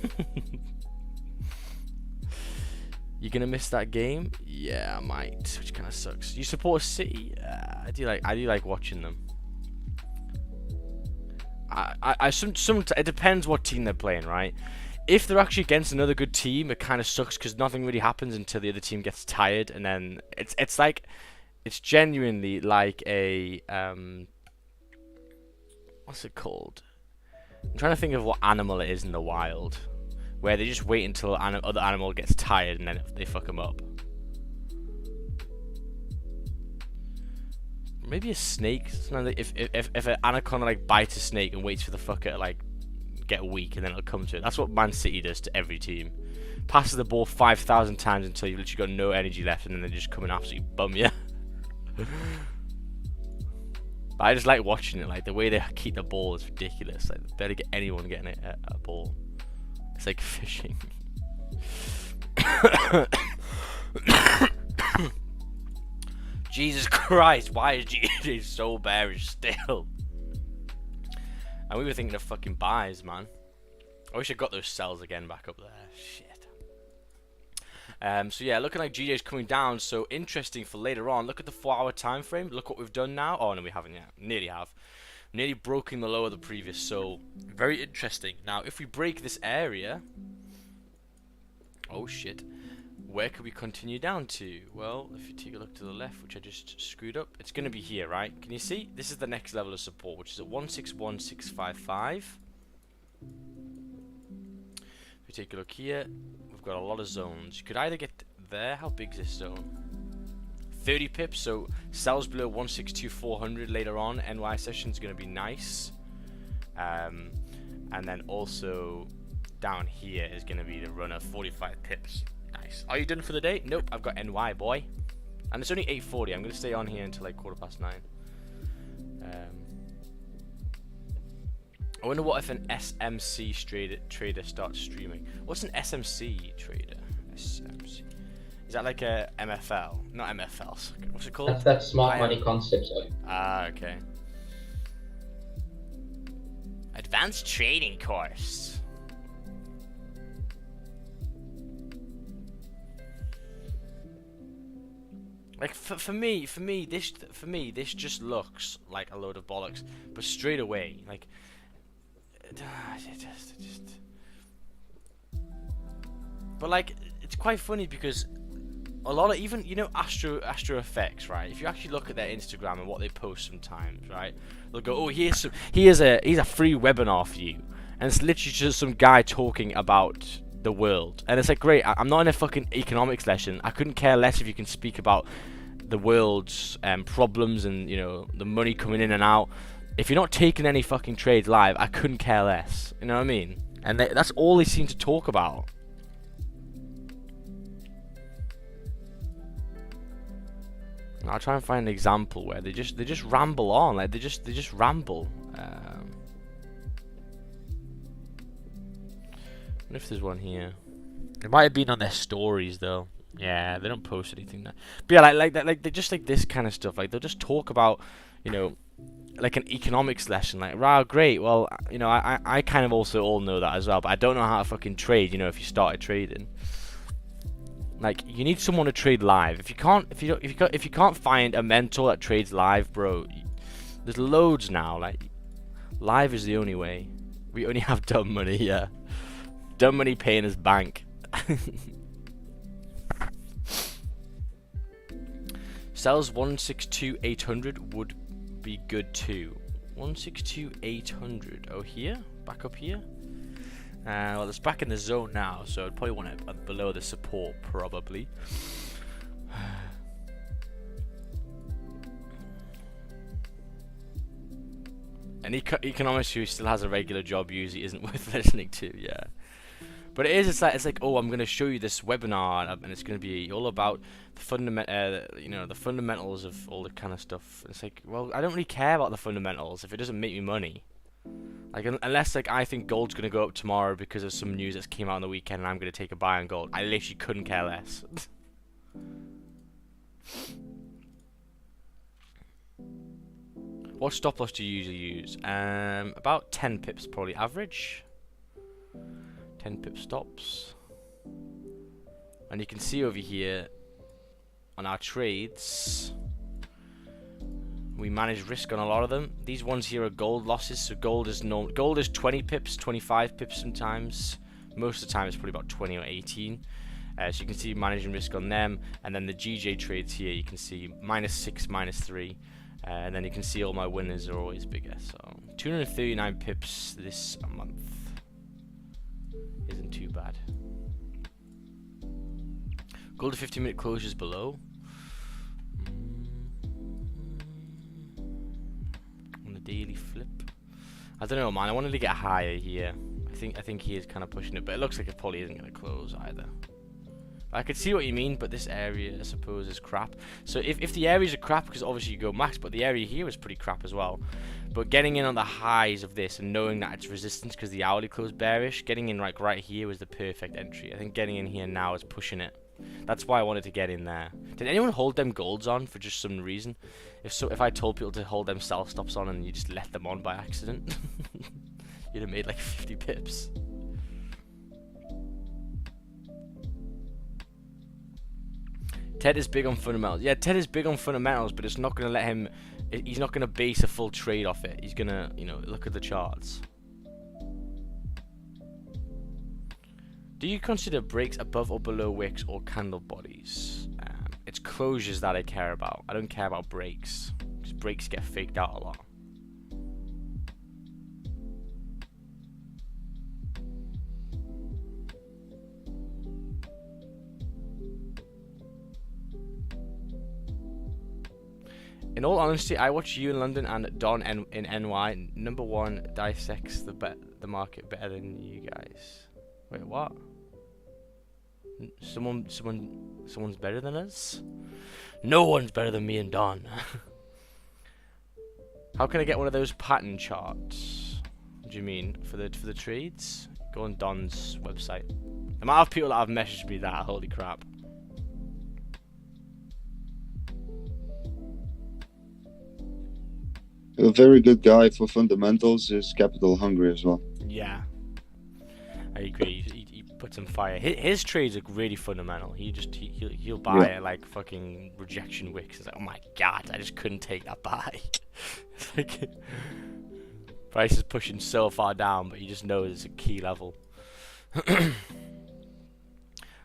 You gonna miss that game? Yeah, I might, which kind of sucks. You support City? I do like watching them. It depends what team they're playing, right? If they're actually against another good team, it kind of sucks because nothing really happens until the other team gets tired, and then it's genuinely like a what's it called? I'm trying to think of what animal it is in the wild, where they just wait until other animal gets tired and then they fuck them up. Maybe a snake. If an anaconda like bites a snake and waits for the fucker to like get weak and then it'll come to it. That's what Man City does to every team. Passes the ball 5,000 times until you've literally got no energy left, and then they just come and absolutely bum you. But I just like watching it. Like the way they keep the ball is ridiculous. Like better get anyone getting a ball. It's like fishing. Jesus Christ, why is GJ so bearish still? And we were thinking of fucking buys, man. I wish I got those sells again back up there. Shit. So yeah, looking like GJ's coming down. So interesting for later on. Look at the 4-hour time frame. Look what we've done now. Oh no, we haven't yet. Nearly have. Nearly broken the low of the previous. So very interesting. Now, if we break this area, oh shit, where could we continue down to? Well, if you take a look to the left, which I just screwed up, it's going to be here, right? Can you see? This is the next level of support, which is at 161655. If you take a look here, we've got a lot of zones. You could either get there. How big is this zone? 30 pips, so sells below 162400 later on. NY session is going to be nice. And then also down here is going to be the runner 45 pips. Nice. Are you done for the day? Nope, I've got NY, boy. And it's only 8:40. I'm going to stay on here until like 9:15. I wonder what if an SMC trader starts streaming. What's an SMC trader? SMC. Is that like a MFL? Not MFL. What's it called? That's smart money concept. So. Ah, okay. Advanced trading course. Like for me, this just looks like a load of bollocks. But straight away, like, but like, it's quite funny because a lot of even Astro Effects, right? If you actually look at their Instagram and what they post sometimes, right? They'll go, oh, here's a free webinar for you, and it's literally just some guy talking about the world, and it's like, great, I'm not in a fucking economics lesson. I couldn't care less if you can speak about the world's problems and the money coming in and out. If you're not taking any fucking trades live, I couldn't care less. You know what I mean? And that's all they seem to talk about. I'll try and find an example where they just ramble on, like they just ramble. I wonder if there's one here. It might have been on their stories though. Yeah, they don't post anything there. But yeah, like they just like this kind of stuff. Like they'll just talk about, like an economics lesson. Like, wow, great. Well, I kind of also all know that as well, but I don't know how to fucking trade. If you started trading. Like, you need someone to trade live. If you can't find a mentor that trades live, bro, there's loads now. Like, live is the only way. We only have dumb money, yeah. Dumb money paying us bank. Sells 162,800 would be good too. 162,800. Oh, here? Back up here? Well, it's back in the zone now, so I'd probably want it below the support, probably. An economist who still has a regular job usually isn't worth listening to, yeah. But it's like, oh, I'm gonna show you this webinar, and it's gonna be all about the the fundamentals of all the kind of stuff. And it's like, well, I don't really care about the fundamentals if it doesn't make me money. Like, unless like I think gold's gonna go up tomorrow because of some news that came out on the weekend, and I'm gonna take a buy on gold. I literally couldn't care less. What stop loss do you usually use? About 10 pips probably average. 10 pip stops. And you can see over here on our trades, we manage risk on a lot of them. These ones here are gold losses, so gold is 20 pips, 25 pips sometimes. Most of the time it's probably about 20 or 18. So you can see managing risk on them, and then the GJ trades here you can see -6, -3. And then you can see all my winners are always bigger. So 239 pips this month isn't too bad. Gold to 50-minute closures below. On the daily flip. I don't know, man. I wanted to get higher here. I think he is kind of pushing it, but it looks like it probably isn't going to close either. I could see what you mean, but this area, I suppose, is crap. So if the areas are crap, because obviously you go max, but the area here is pretty crap as well. But getting in on the highs of this and knowing that it's resistance because the hourly closed bearish, getting in like right here was the perfect entry. I think getting in here now is pushing it. That's why I wanted to get in there. Did anyone hold them golds on for just some reason? If I told people to hold them sell stops on and you just let them on by accident, you'd have made like 50 pips. Ted is big on fundamentals. Yeah, Ted is big on fundamentals, but it's not going to let him... He's not going to base a full trade off it. He's going to, look at the charts. Do you consider breaks above or below wicks or candle bodies? It's closures that I care about. I don't care about breaks, because breaks get faked out a lot. In all honesty, I watch you in London and Don in NY. Number one dissects the market better than you guys. Wait, what? Someone's better than us? No one's better than me and Don. How can I get one of those pattern charts? What do you mean for the trades? Go on Don's website. The amount of people that have messaged me that, holy crap. A very good guy for fundamentals is Capital Hungry as well. Yeah, I agree. He puts some fire. His trades are really fundamental. He'll buy it like fucking rejection wicks. It's like, oh my god, I just couldn't take that buy. It's like price is pushing so far down, but you just know it's a key level.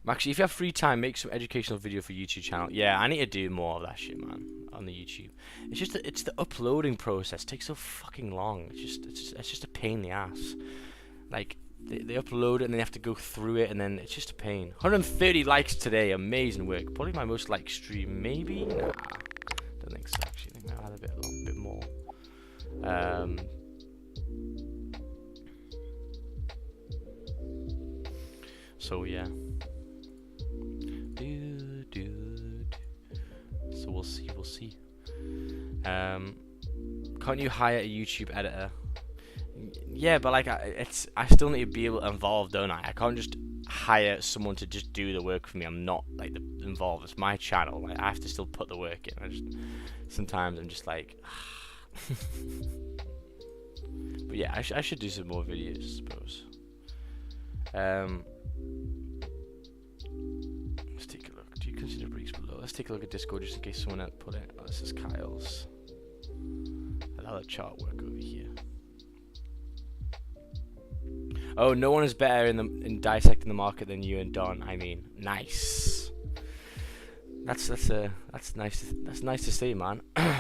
Actually, if you have free time, make some educational video for YouTube channel. Yeah, I need to do more of that shit, man, on the YouTube. It's just it's the uploading process. It takes so fucking long. It's just a pain in the ass. Like they upload it and they have to go through it, and then it's just a pain. 130 likes today, amazing work. Probably my most liked stream, maybe. Nah, don't think so. Actually, I think I had a bit more. So yeah. So we'll see. Can't you hire a YouTube editor? Yeah, but like I still need to be able to involve, don't I? I can't just hire someone to just do the work for me. I'm not like involved. It's my channel. Like I have to still put the work in. Sometimes I'm just like. But yeah, I should do some more videos, I suppose. Let's take a look. Do you consider breaks below? Let's take a look at Discord just in case someone else put it. Oh, this is Kyle's. I'll let chart work over here. Oh, no one is better in dissecting the market than you and Don. I mean, nice. That's nice. That's nice to see, man. I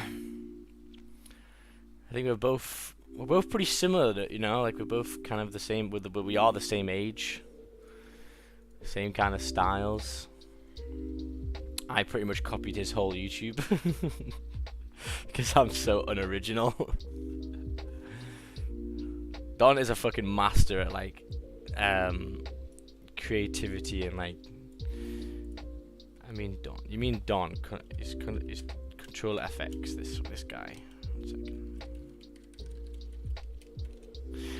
think we're both we're both pretty similar, you know, like we're both kind of the same, but we are the same age, same kind of styles. I pretty much copied his whole YouTube because I'm so unoriginal. Don is a fucking master at like creativity and like. I mean Don. You mean Don? Is Control FX this guy? 1 second.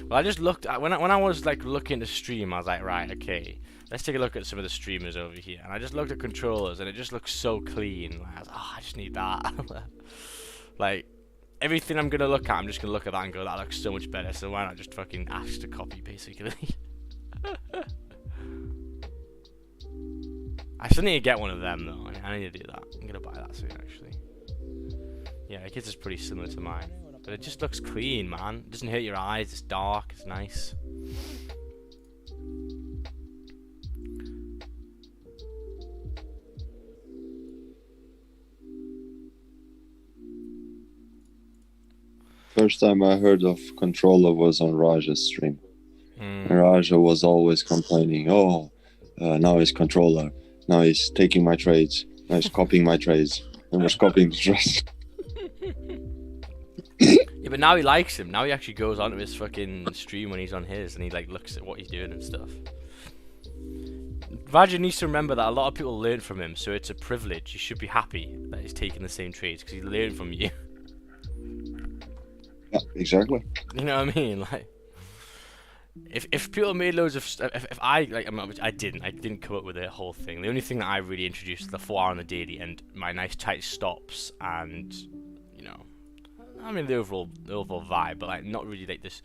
Well, I just looked at when I was like looking to stream. I was like, right, okay, let's take a look at some of the streamers over here. And I just looked at controllers, and it just looks so clean. Like, I was, oh, I just need that. Like everything I'm gonna look at, I'm just gonna look at that and go, that looks so much better. So why not just fucking ask to copy, basically? I still need to get one of them though. I need to do that. I'm gonna buy that soon, actually. Yeah, it is pretty similar to mine, but it just looks clean, man. It doesn't hurt your eyes. It's dark. It's nice. First time I heard of controller was on Raja's stream. And Raja was always complaining, oh, now he's controller. Now he's taking my trades. Now he's copying my trades. And was copying the trades. Yeah, but now he likes him. Now he actually goes onto his fucking stream when he's on his, and he like looks at what he's doing and stuff. Raja needs to remember that a lot of people learn from him, so it's a privilege. You should be happy that he's taking the same trades because he learned from you. Yeah, exactly. You know what I mean? Like, if people made loads of stuff, if I like, I didn't come up with the whole thing. The only thing that I really introduced is the 4 hour on the daily and my nice tight stops, and you know, I mean the overall vibe, but like not really like this,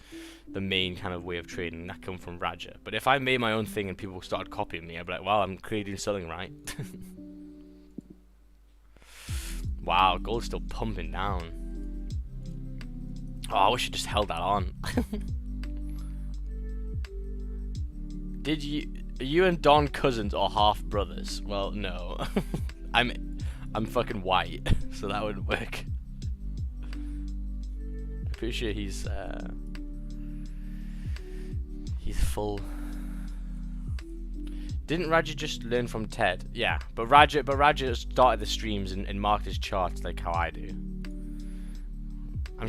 the main kind of way of trading that come from Raja. But if I made my own thing and people started copying me, I'd be like, well, I'm clearly doing something right. Wow, gold's still pumping down. Oh, I wish I just held that on. Are you and Don cousins or half brothers? Well, no. I'm fucking white, so that wouldn't work. I'm pretty sure he's full. Didn't Raja just learn from Ted? Yeah, but Raja started the streams and marked his charts like how I do. I'm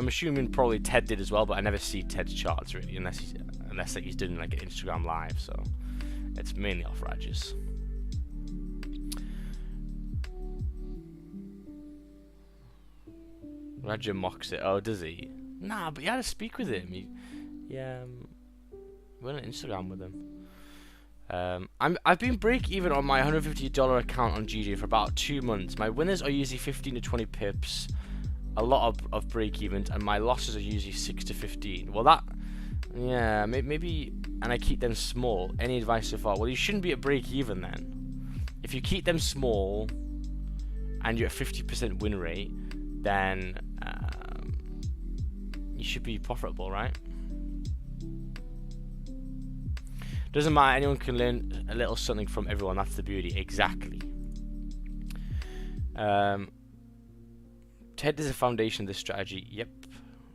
assuming probably Ted did as well, but I never see Ted's charts really, unless like he's doing like an Instagram live. So it's mainly off Raja's. Raja mocks it. Oh, does he? Nah, but you had to speak with him. Yeah, went on Instagram with him. I've been break even on my $150 account on GG for about 2 months. My winners are usually 15 to 20 pips. A lot of break-evens, and my losses are usually 6 to 15. Well, that, yeah, maybe, and I keep them small. Any advice so far? Well, you shouldn't be at break-even then. If you keep them small, and you're at 50% win rate, then you should be profitable, right? Doesn't matter. Anyone can learn a little something from everyone. That's the beauty. Exactly. Ted is a foundation of this strategy. Yep.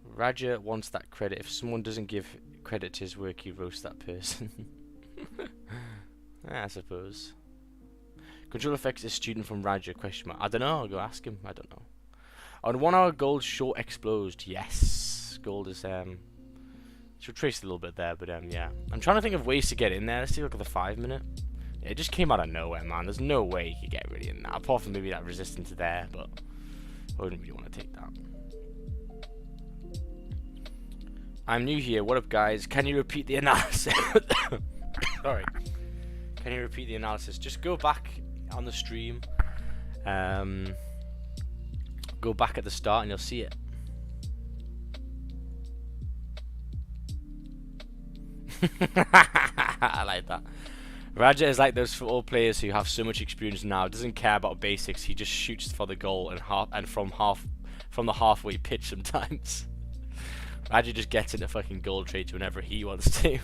Raja wants that credit. If someone doesn't give credit to his work, he roasts that person. I suppose. Control effects is student from Raja? Question mark. I don't know. I'll go ask him. I don't know. On 1 hour, gold short exploded. Yes. Gold is should trace a little bit there, but yeah. I'm trying to think of ways to get in there. Let's see. Look at the 5 minute. It just came out of nowhere, man. There's no way you could get really in that, apart from maybe that resistance there, but I wouldn't really want to take that. I'm new here. What up, guys? Can you repeat the analysis? Sorry. Can you repeat the analysis? Just go back on the stream. Go back at the start and you'll see it. I like that. Raja is like those football players who have so much experience now, doesn't care about basics. He just shoots for the goal and from the halfway pitch sometimes. Raja just gets into fucking goal trades whenever he wants to.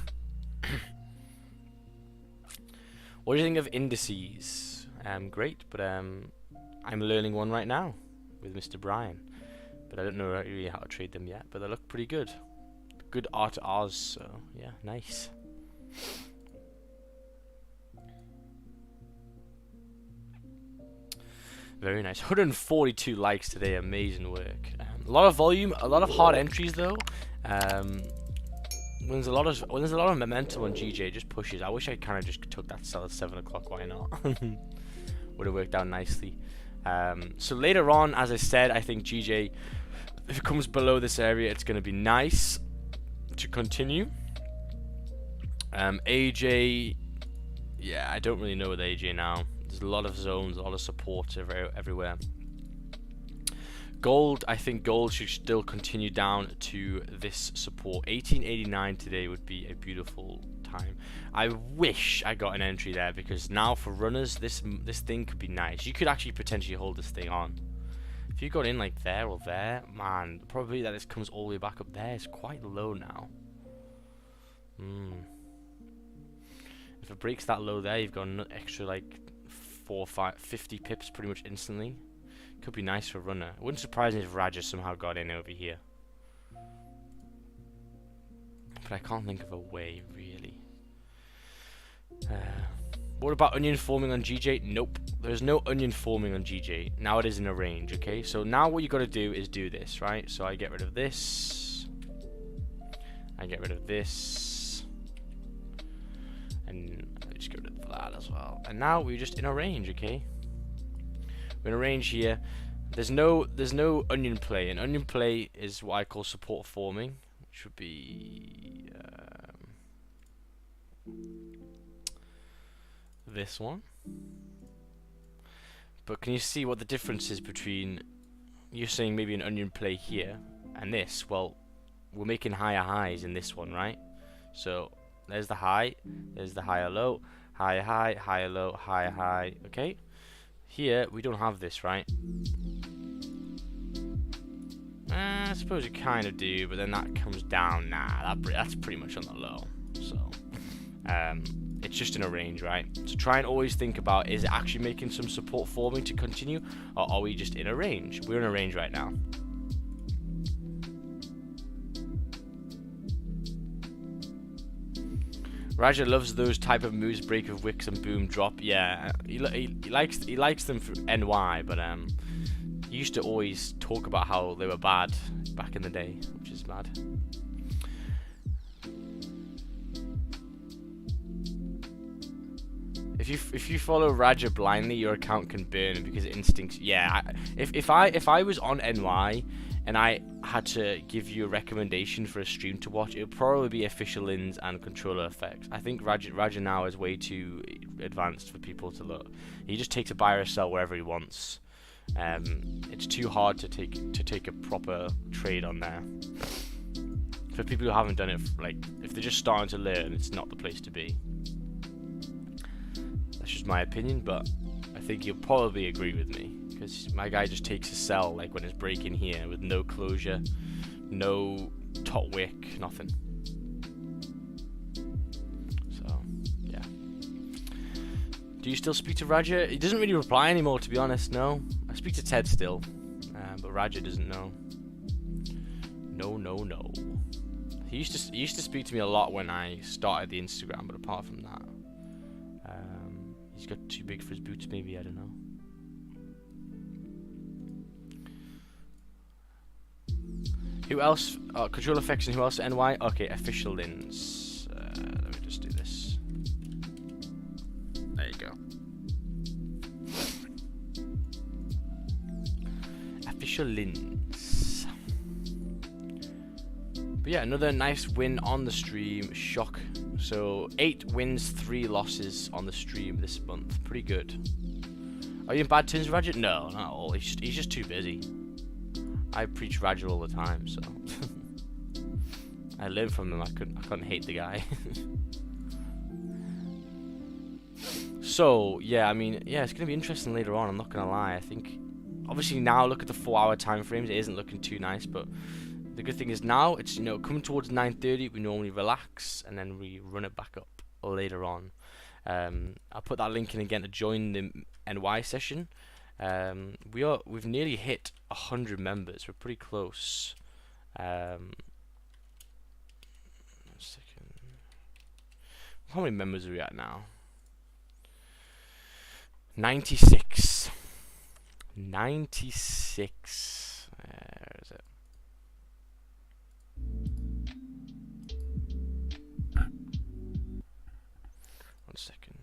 What do you think of indices? Great, but I'm learning one right now with Mr. Brian. but I don't know really how to trade them yet. But they look pretty good. Good R2Rs, so yeah, nice. Very nice. 142 likes today. Amazing work. A lot of volume, a lot of hard entries though. When there's a lot of momentum on GJ, just pushes. I wish I kind of just took that sell at 7 o'clock. Why not? Would have worked out nicely. So later on, as I said, I think GJ, if it comes below this area, it's going to be nice to continue. AJ, yeah, I don't really know with AJ now. There's a lot of zones, a lot of support everywhere. Gold, I think gold should still continue down to this support. 1889 today would be a beautiful time. I wish I got an entry there, because now for runners, this thing could be nice. You could actually potentially hold this thing on. If you got in like there or there, man, the probability that this comes all the way back up there is quite low now. If it breaks that low there, you've got an extra like 50 pips pretty much instantly. Could be nice for a runner. It wouldn't surprise me if Raja somehow got in over here. But I can't think of a way, really. What about onion forming on GJ? Nope. There's no onion forming on GJ. Now it is in a range, okay? So now what you got to do is do this, right? So I get rid of this. I get rid of this. And I just get rid of that as well. And now we're just in a range, okay? We're in a range here. There's no onion play. An onion play is what I call support forming, which would be this one. But can you see what the difference is between, you're saying maybe an onion play here and this? Well, we're making higher highs in this one, right? So there's the high, there's the higher low, higher high, higher low, higher high, okay? Here we don't have this, right? I suppose you kind of do, but then that comes down. Nah, that's pretty much on the low. So it's just in a range, right? So try and always think about, is it actually making some support forming to continue, or are we just in a range? We're in a range right now. Raja loves those type of moves, break of wicks and boom drop. Yeah, he likes them for NY, but he used to always talk about how they were bad back in the day, which is mad. If you follow Raja blindly, your account can burn because instincts. Yeah, if I was on NY and I had to give you a recommendation for a stream to watch, it would probably be official lins and controller effects. I think Raja now is way too advanced for people to look. He just takes a buy or sell wherever he wants. It's too hard to take a proper trade on there. For people who haven't done it, like if they're just starting to learn, it's not the place to be. That's just my opinion, but I think you'll probably agree with me, because my guy just takes a sell like when it's breaking here with no closure, no top wick, nothing. So yeah. Do you still speak to Raja? He doesn't really reply anymore, to be honest. No, I speak to Ted still, but Raja doesn't know. No. He used to speak to me a lot when I started the Instagram, but apart from that, he's got too big for his boots, maybe, I don't know. Who else? Control effects and who else? NY? Okay, official lins. Let me just do this. There you go. Official lins. But yeah, another nice win on the stream. Shock. So 8 wins, 3 losses on the stream this month. Pretty good. Are you in bad terms, Raja? No, not at all. He's just too busy. I preach Raja all the time, so I learned from him. I couldn't hate the guy. So yeah, I mean, yeah, it's gonna be interesting later on. I'm not gonna lie. I think obviously now look at the 4-hour time frames. It isn't looking too nice, but the good thing is now it's, you know, coming towards 9:30. We normally relax and then we run it back up later on. I'll put that link in again to join the NY session. We've nearly hit 100 members. We're pretty close. One second. How many members are we at now? 96. 96. Where is it? One second.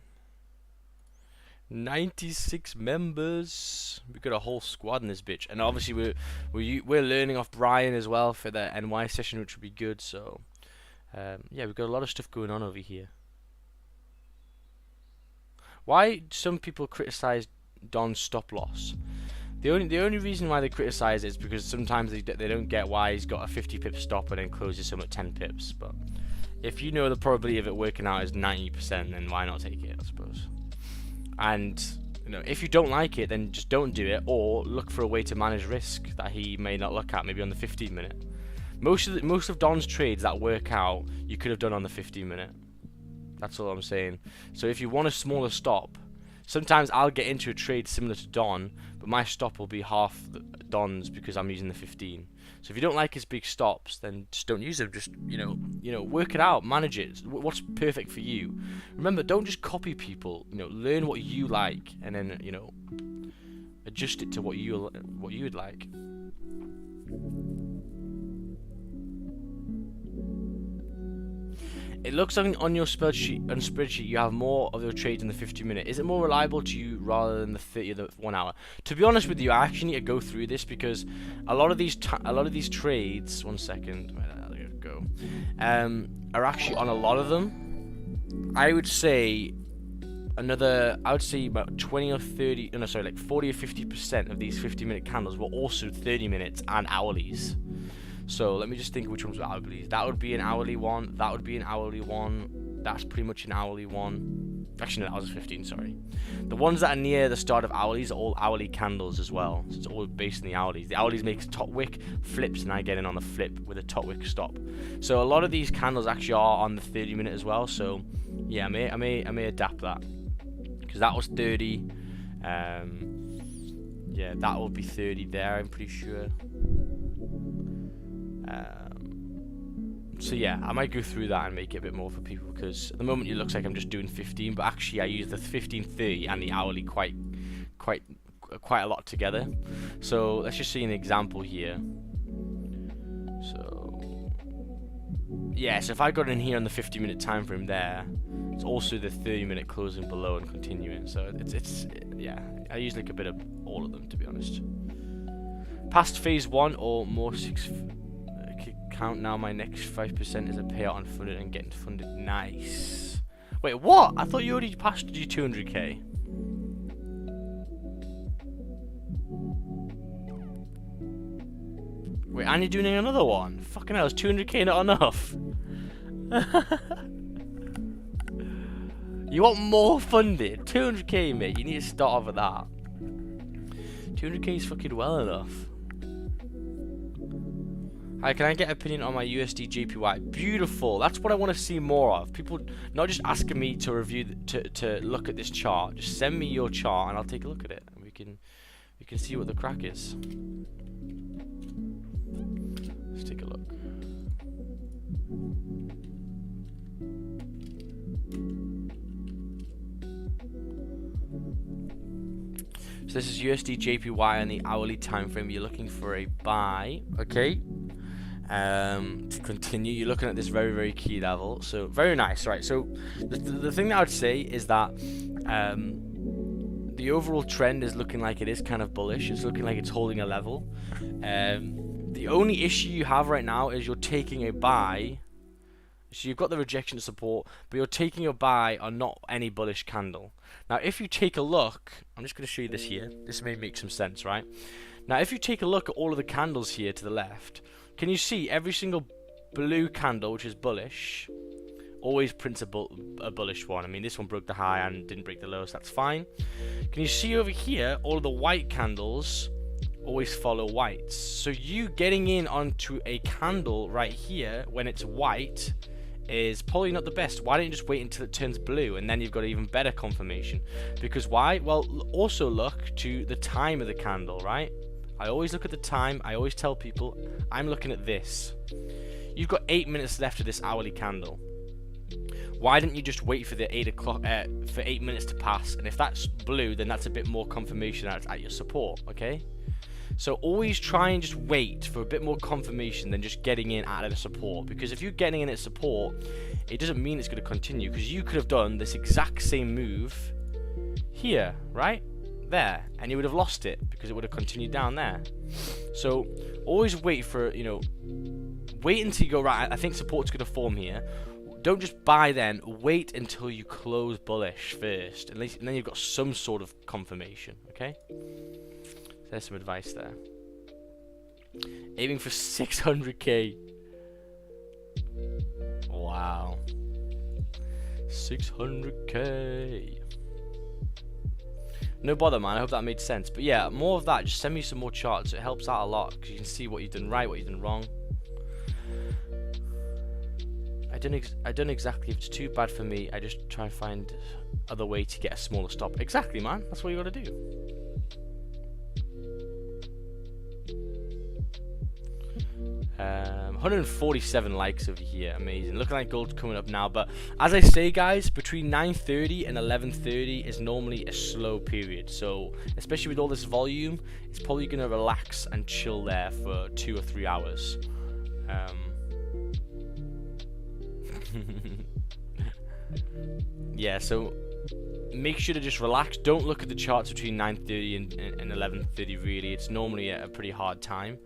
96 members. We got a whole squad in this bitch, and obviously we're learning off Brian as well for the NY session, which would be good. So yeah, we've got a lot of stuff going on over here. Why some people criticize Don's stop loss? The only reason why they criticize it is because sometimes they don't get why he's got a 50 pip stop and then closes some at 10 pips. But if you know the probability of it working out is 90%, then why not take it, I suppose. And you know, if you don't like it, then just don't do it, or look for a way to manage risk that he may not look at, maybe on the 15 minute. Most of Don's trades that work out, you could have done on the 15 minute. That's all I'm saying. So if you want a smaller stop, sometimes I'll get into a trade similar to Don, but my stop will be half Don's because I'm using the 15. So if you don't like his big stops, then just don't use them. Just you know, work it out, manage it. What's perfect for you? Remember, don't just copy people. You know, learn what you like, and then you know, adjust it to what you would like. It looks like on your spreadsheet you have more of your trades in the 50 minute. Is it more reliable to you rather than the 30 or the 1 hour? To be honest with you, I actually need to go through this because a lot of these trades. One second, there we go. Are actually on a lot of them. I would say about 20 or 30. No, sorry, like 40 or 50% of these 50-minute candles were also 30 minutes and hourlies. So let me just think which ones were hourly. That would be an hourly one. That would be an hourly one. That's pretty much an hourly one. Actually, no, that was a 15, sorry. The ones that are near the start of hourlies are all hourly candles as well. So it's all based on the hourlies. The hourlies makes top wick, flips, and I get in on the flip with a top wick stop. So a lot of these candles actually are on the 30 minute as well. So yeah, I may adapt that. Because that was 30. Yeah, that will be 30 there, I'm pretty sure. So yeah, I might go through that and make it a bit more for people, because at the moment it looks like I'm just doing 15, but actually I use the 15, 30 and the hourly quite a lot together. So let's just see an example here. So yeah, so if I got in here on the 50-minute time frame there, it's also the 30-minute closing below and continuing. So it's yeah, I use like a bit of all of them, to be honest. Past phase 1 or more 6 count now. My next 5% is a payout unfunded and getting funded. Nice. Wait, what? I thought you already passed your 200k. Wait, and you're doing another one? Fucking hell, is 200k not enough? You want more funded? 200k, mate. You need to start off with that. 200k is fucking well enough. Hi, can I get an opinion on my USD JPY? Beautiful. That's what I want to see more of. People not just asking me to review, to look at this chart. Just send me your chart and I'll take a look at it. And we can see what the crack is. Let's take a look. So this is USD JPY on the hourly time frame. You're looking for a buy, okay? To continue, you're looking at this very, very key level. So very nice, right? So the thing that I would say is that the overall trend is looking like it is kind of bullish. It's looking like it's holding a level. The only issue you have right now is you're taking a buy. So you've got the rejection support, but you're taking a buy on not any bullish candle. Now, if you take a look, I'm just going to show you this here. This may make some sense, right? Now, if you take a look at all of the candles here to the left, can you see every single blue candle, which is bullish, always prints a bullish one? I mean, this one broke the high and didn't break the low, so that's fine. Can you see over here, all of the white candles always follow whites? So you getting in onto a candle right here when it's white is probably not the best. Why don't you just wait until it turns blue, and then you've got even better confirmation? Because why? Well, also look to the time of the candle, right? I always look at the time. I always tell people, I'm looking at this. You've got 8 minutes left of this hourly candle. Why didn't you just wait for the 8 o'clock for 8 minutes to pass? And if that's blue, then that's a bit more confirmation that it's at your support, okay? So always try and just wait for a bit more confirmation than just getting in at a support. Because if you're getting in at support, it doesn't mean it's going to continue. Because you could have done this exact same move here, right? There. And you would have lost it because it would have continued down there. So always wait for, you know, wait until you go, right, I think support's going to form here. Don't just buy then. Wait until you close bullish first. And then you've got some sort of confirmation, okay? There's some advice there. Aiming for 600k. Wow. 600k. No bother, man. I hope that made sense. But yeah, more of that. Just send me some more charts. It helps out a lot because you can see what you've done right, what you've done wrong. I don't exactly if it's too bad for me. I just try and find other way to get a smaller stop. Exactly, man. That's what you got to do. Um, 147 likes over here. Amazing. Looking like gold's coming up now. But as I say, guys, between 9:30 and 11:30 is normally a slow period. So especially with all this volume, it's probably going to relax and chill there for 2 or 3 hours. Yeah, so make sure to just relax. Don't look at the charts between 9:30 and 11:30 really. It's normally a pretty hard time.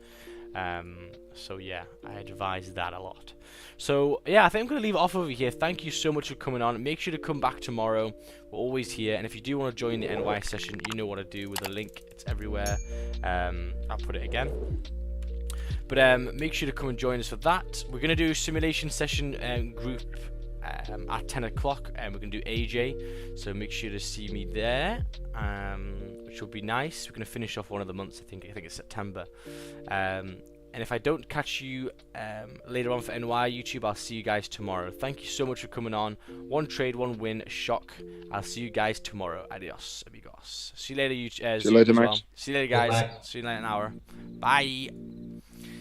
So yeah, I advise that a lot. So yeah, I think I'm going to leave it off over here. Thank you so much for coming on. Make sure to come back tomorrow. We're always here. And if you do want to join the NY session, you know what to do with the link. It's everywhere. I'll put it again. But make sure to come and join us for that. We're going to do a simulation session group at 10 o'clock, and we're going to do AJ. So make sure to see me there, which will be nice. We're going to finish off one of the months, I think it's September. And if I don't catch you later on for NY YouTube, I'll see you guys tomorrow. Thank you so much for coming on. One trade, one win, shock. I'll see you guys tomorrow. Adios, amigos. See you later, see you later, as Max. well. See you later, guys. See you in like an hour. Bye.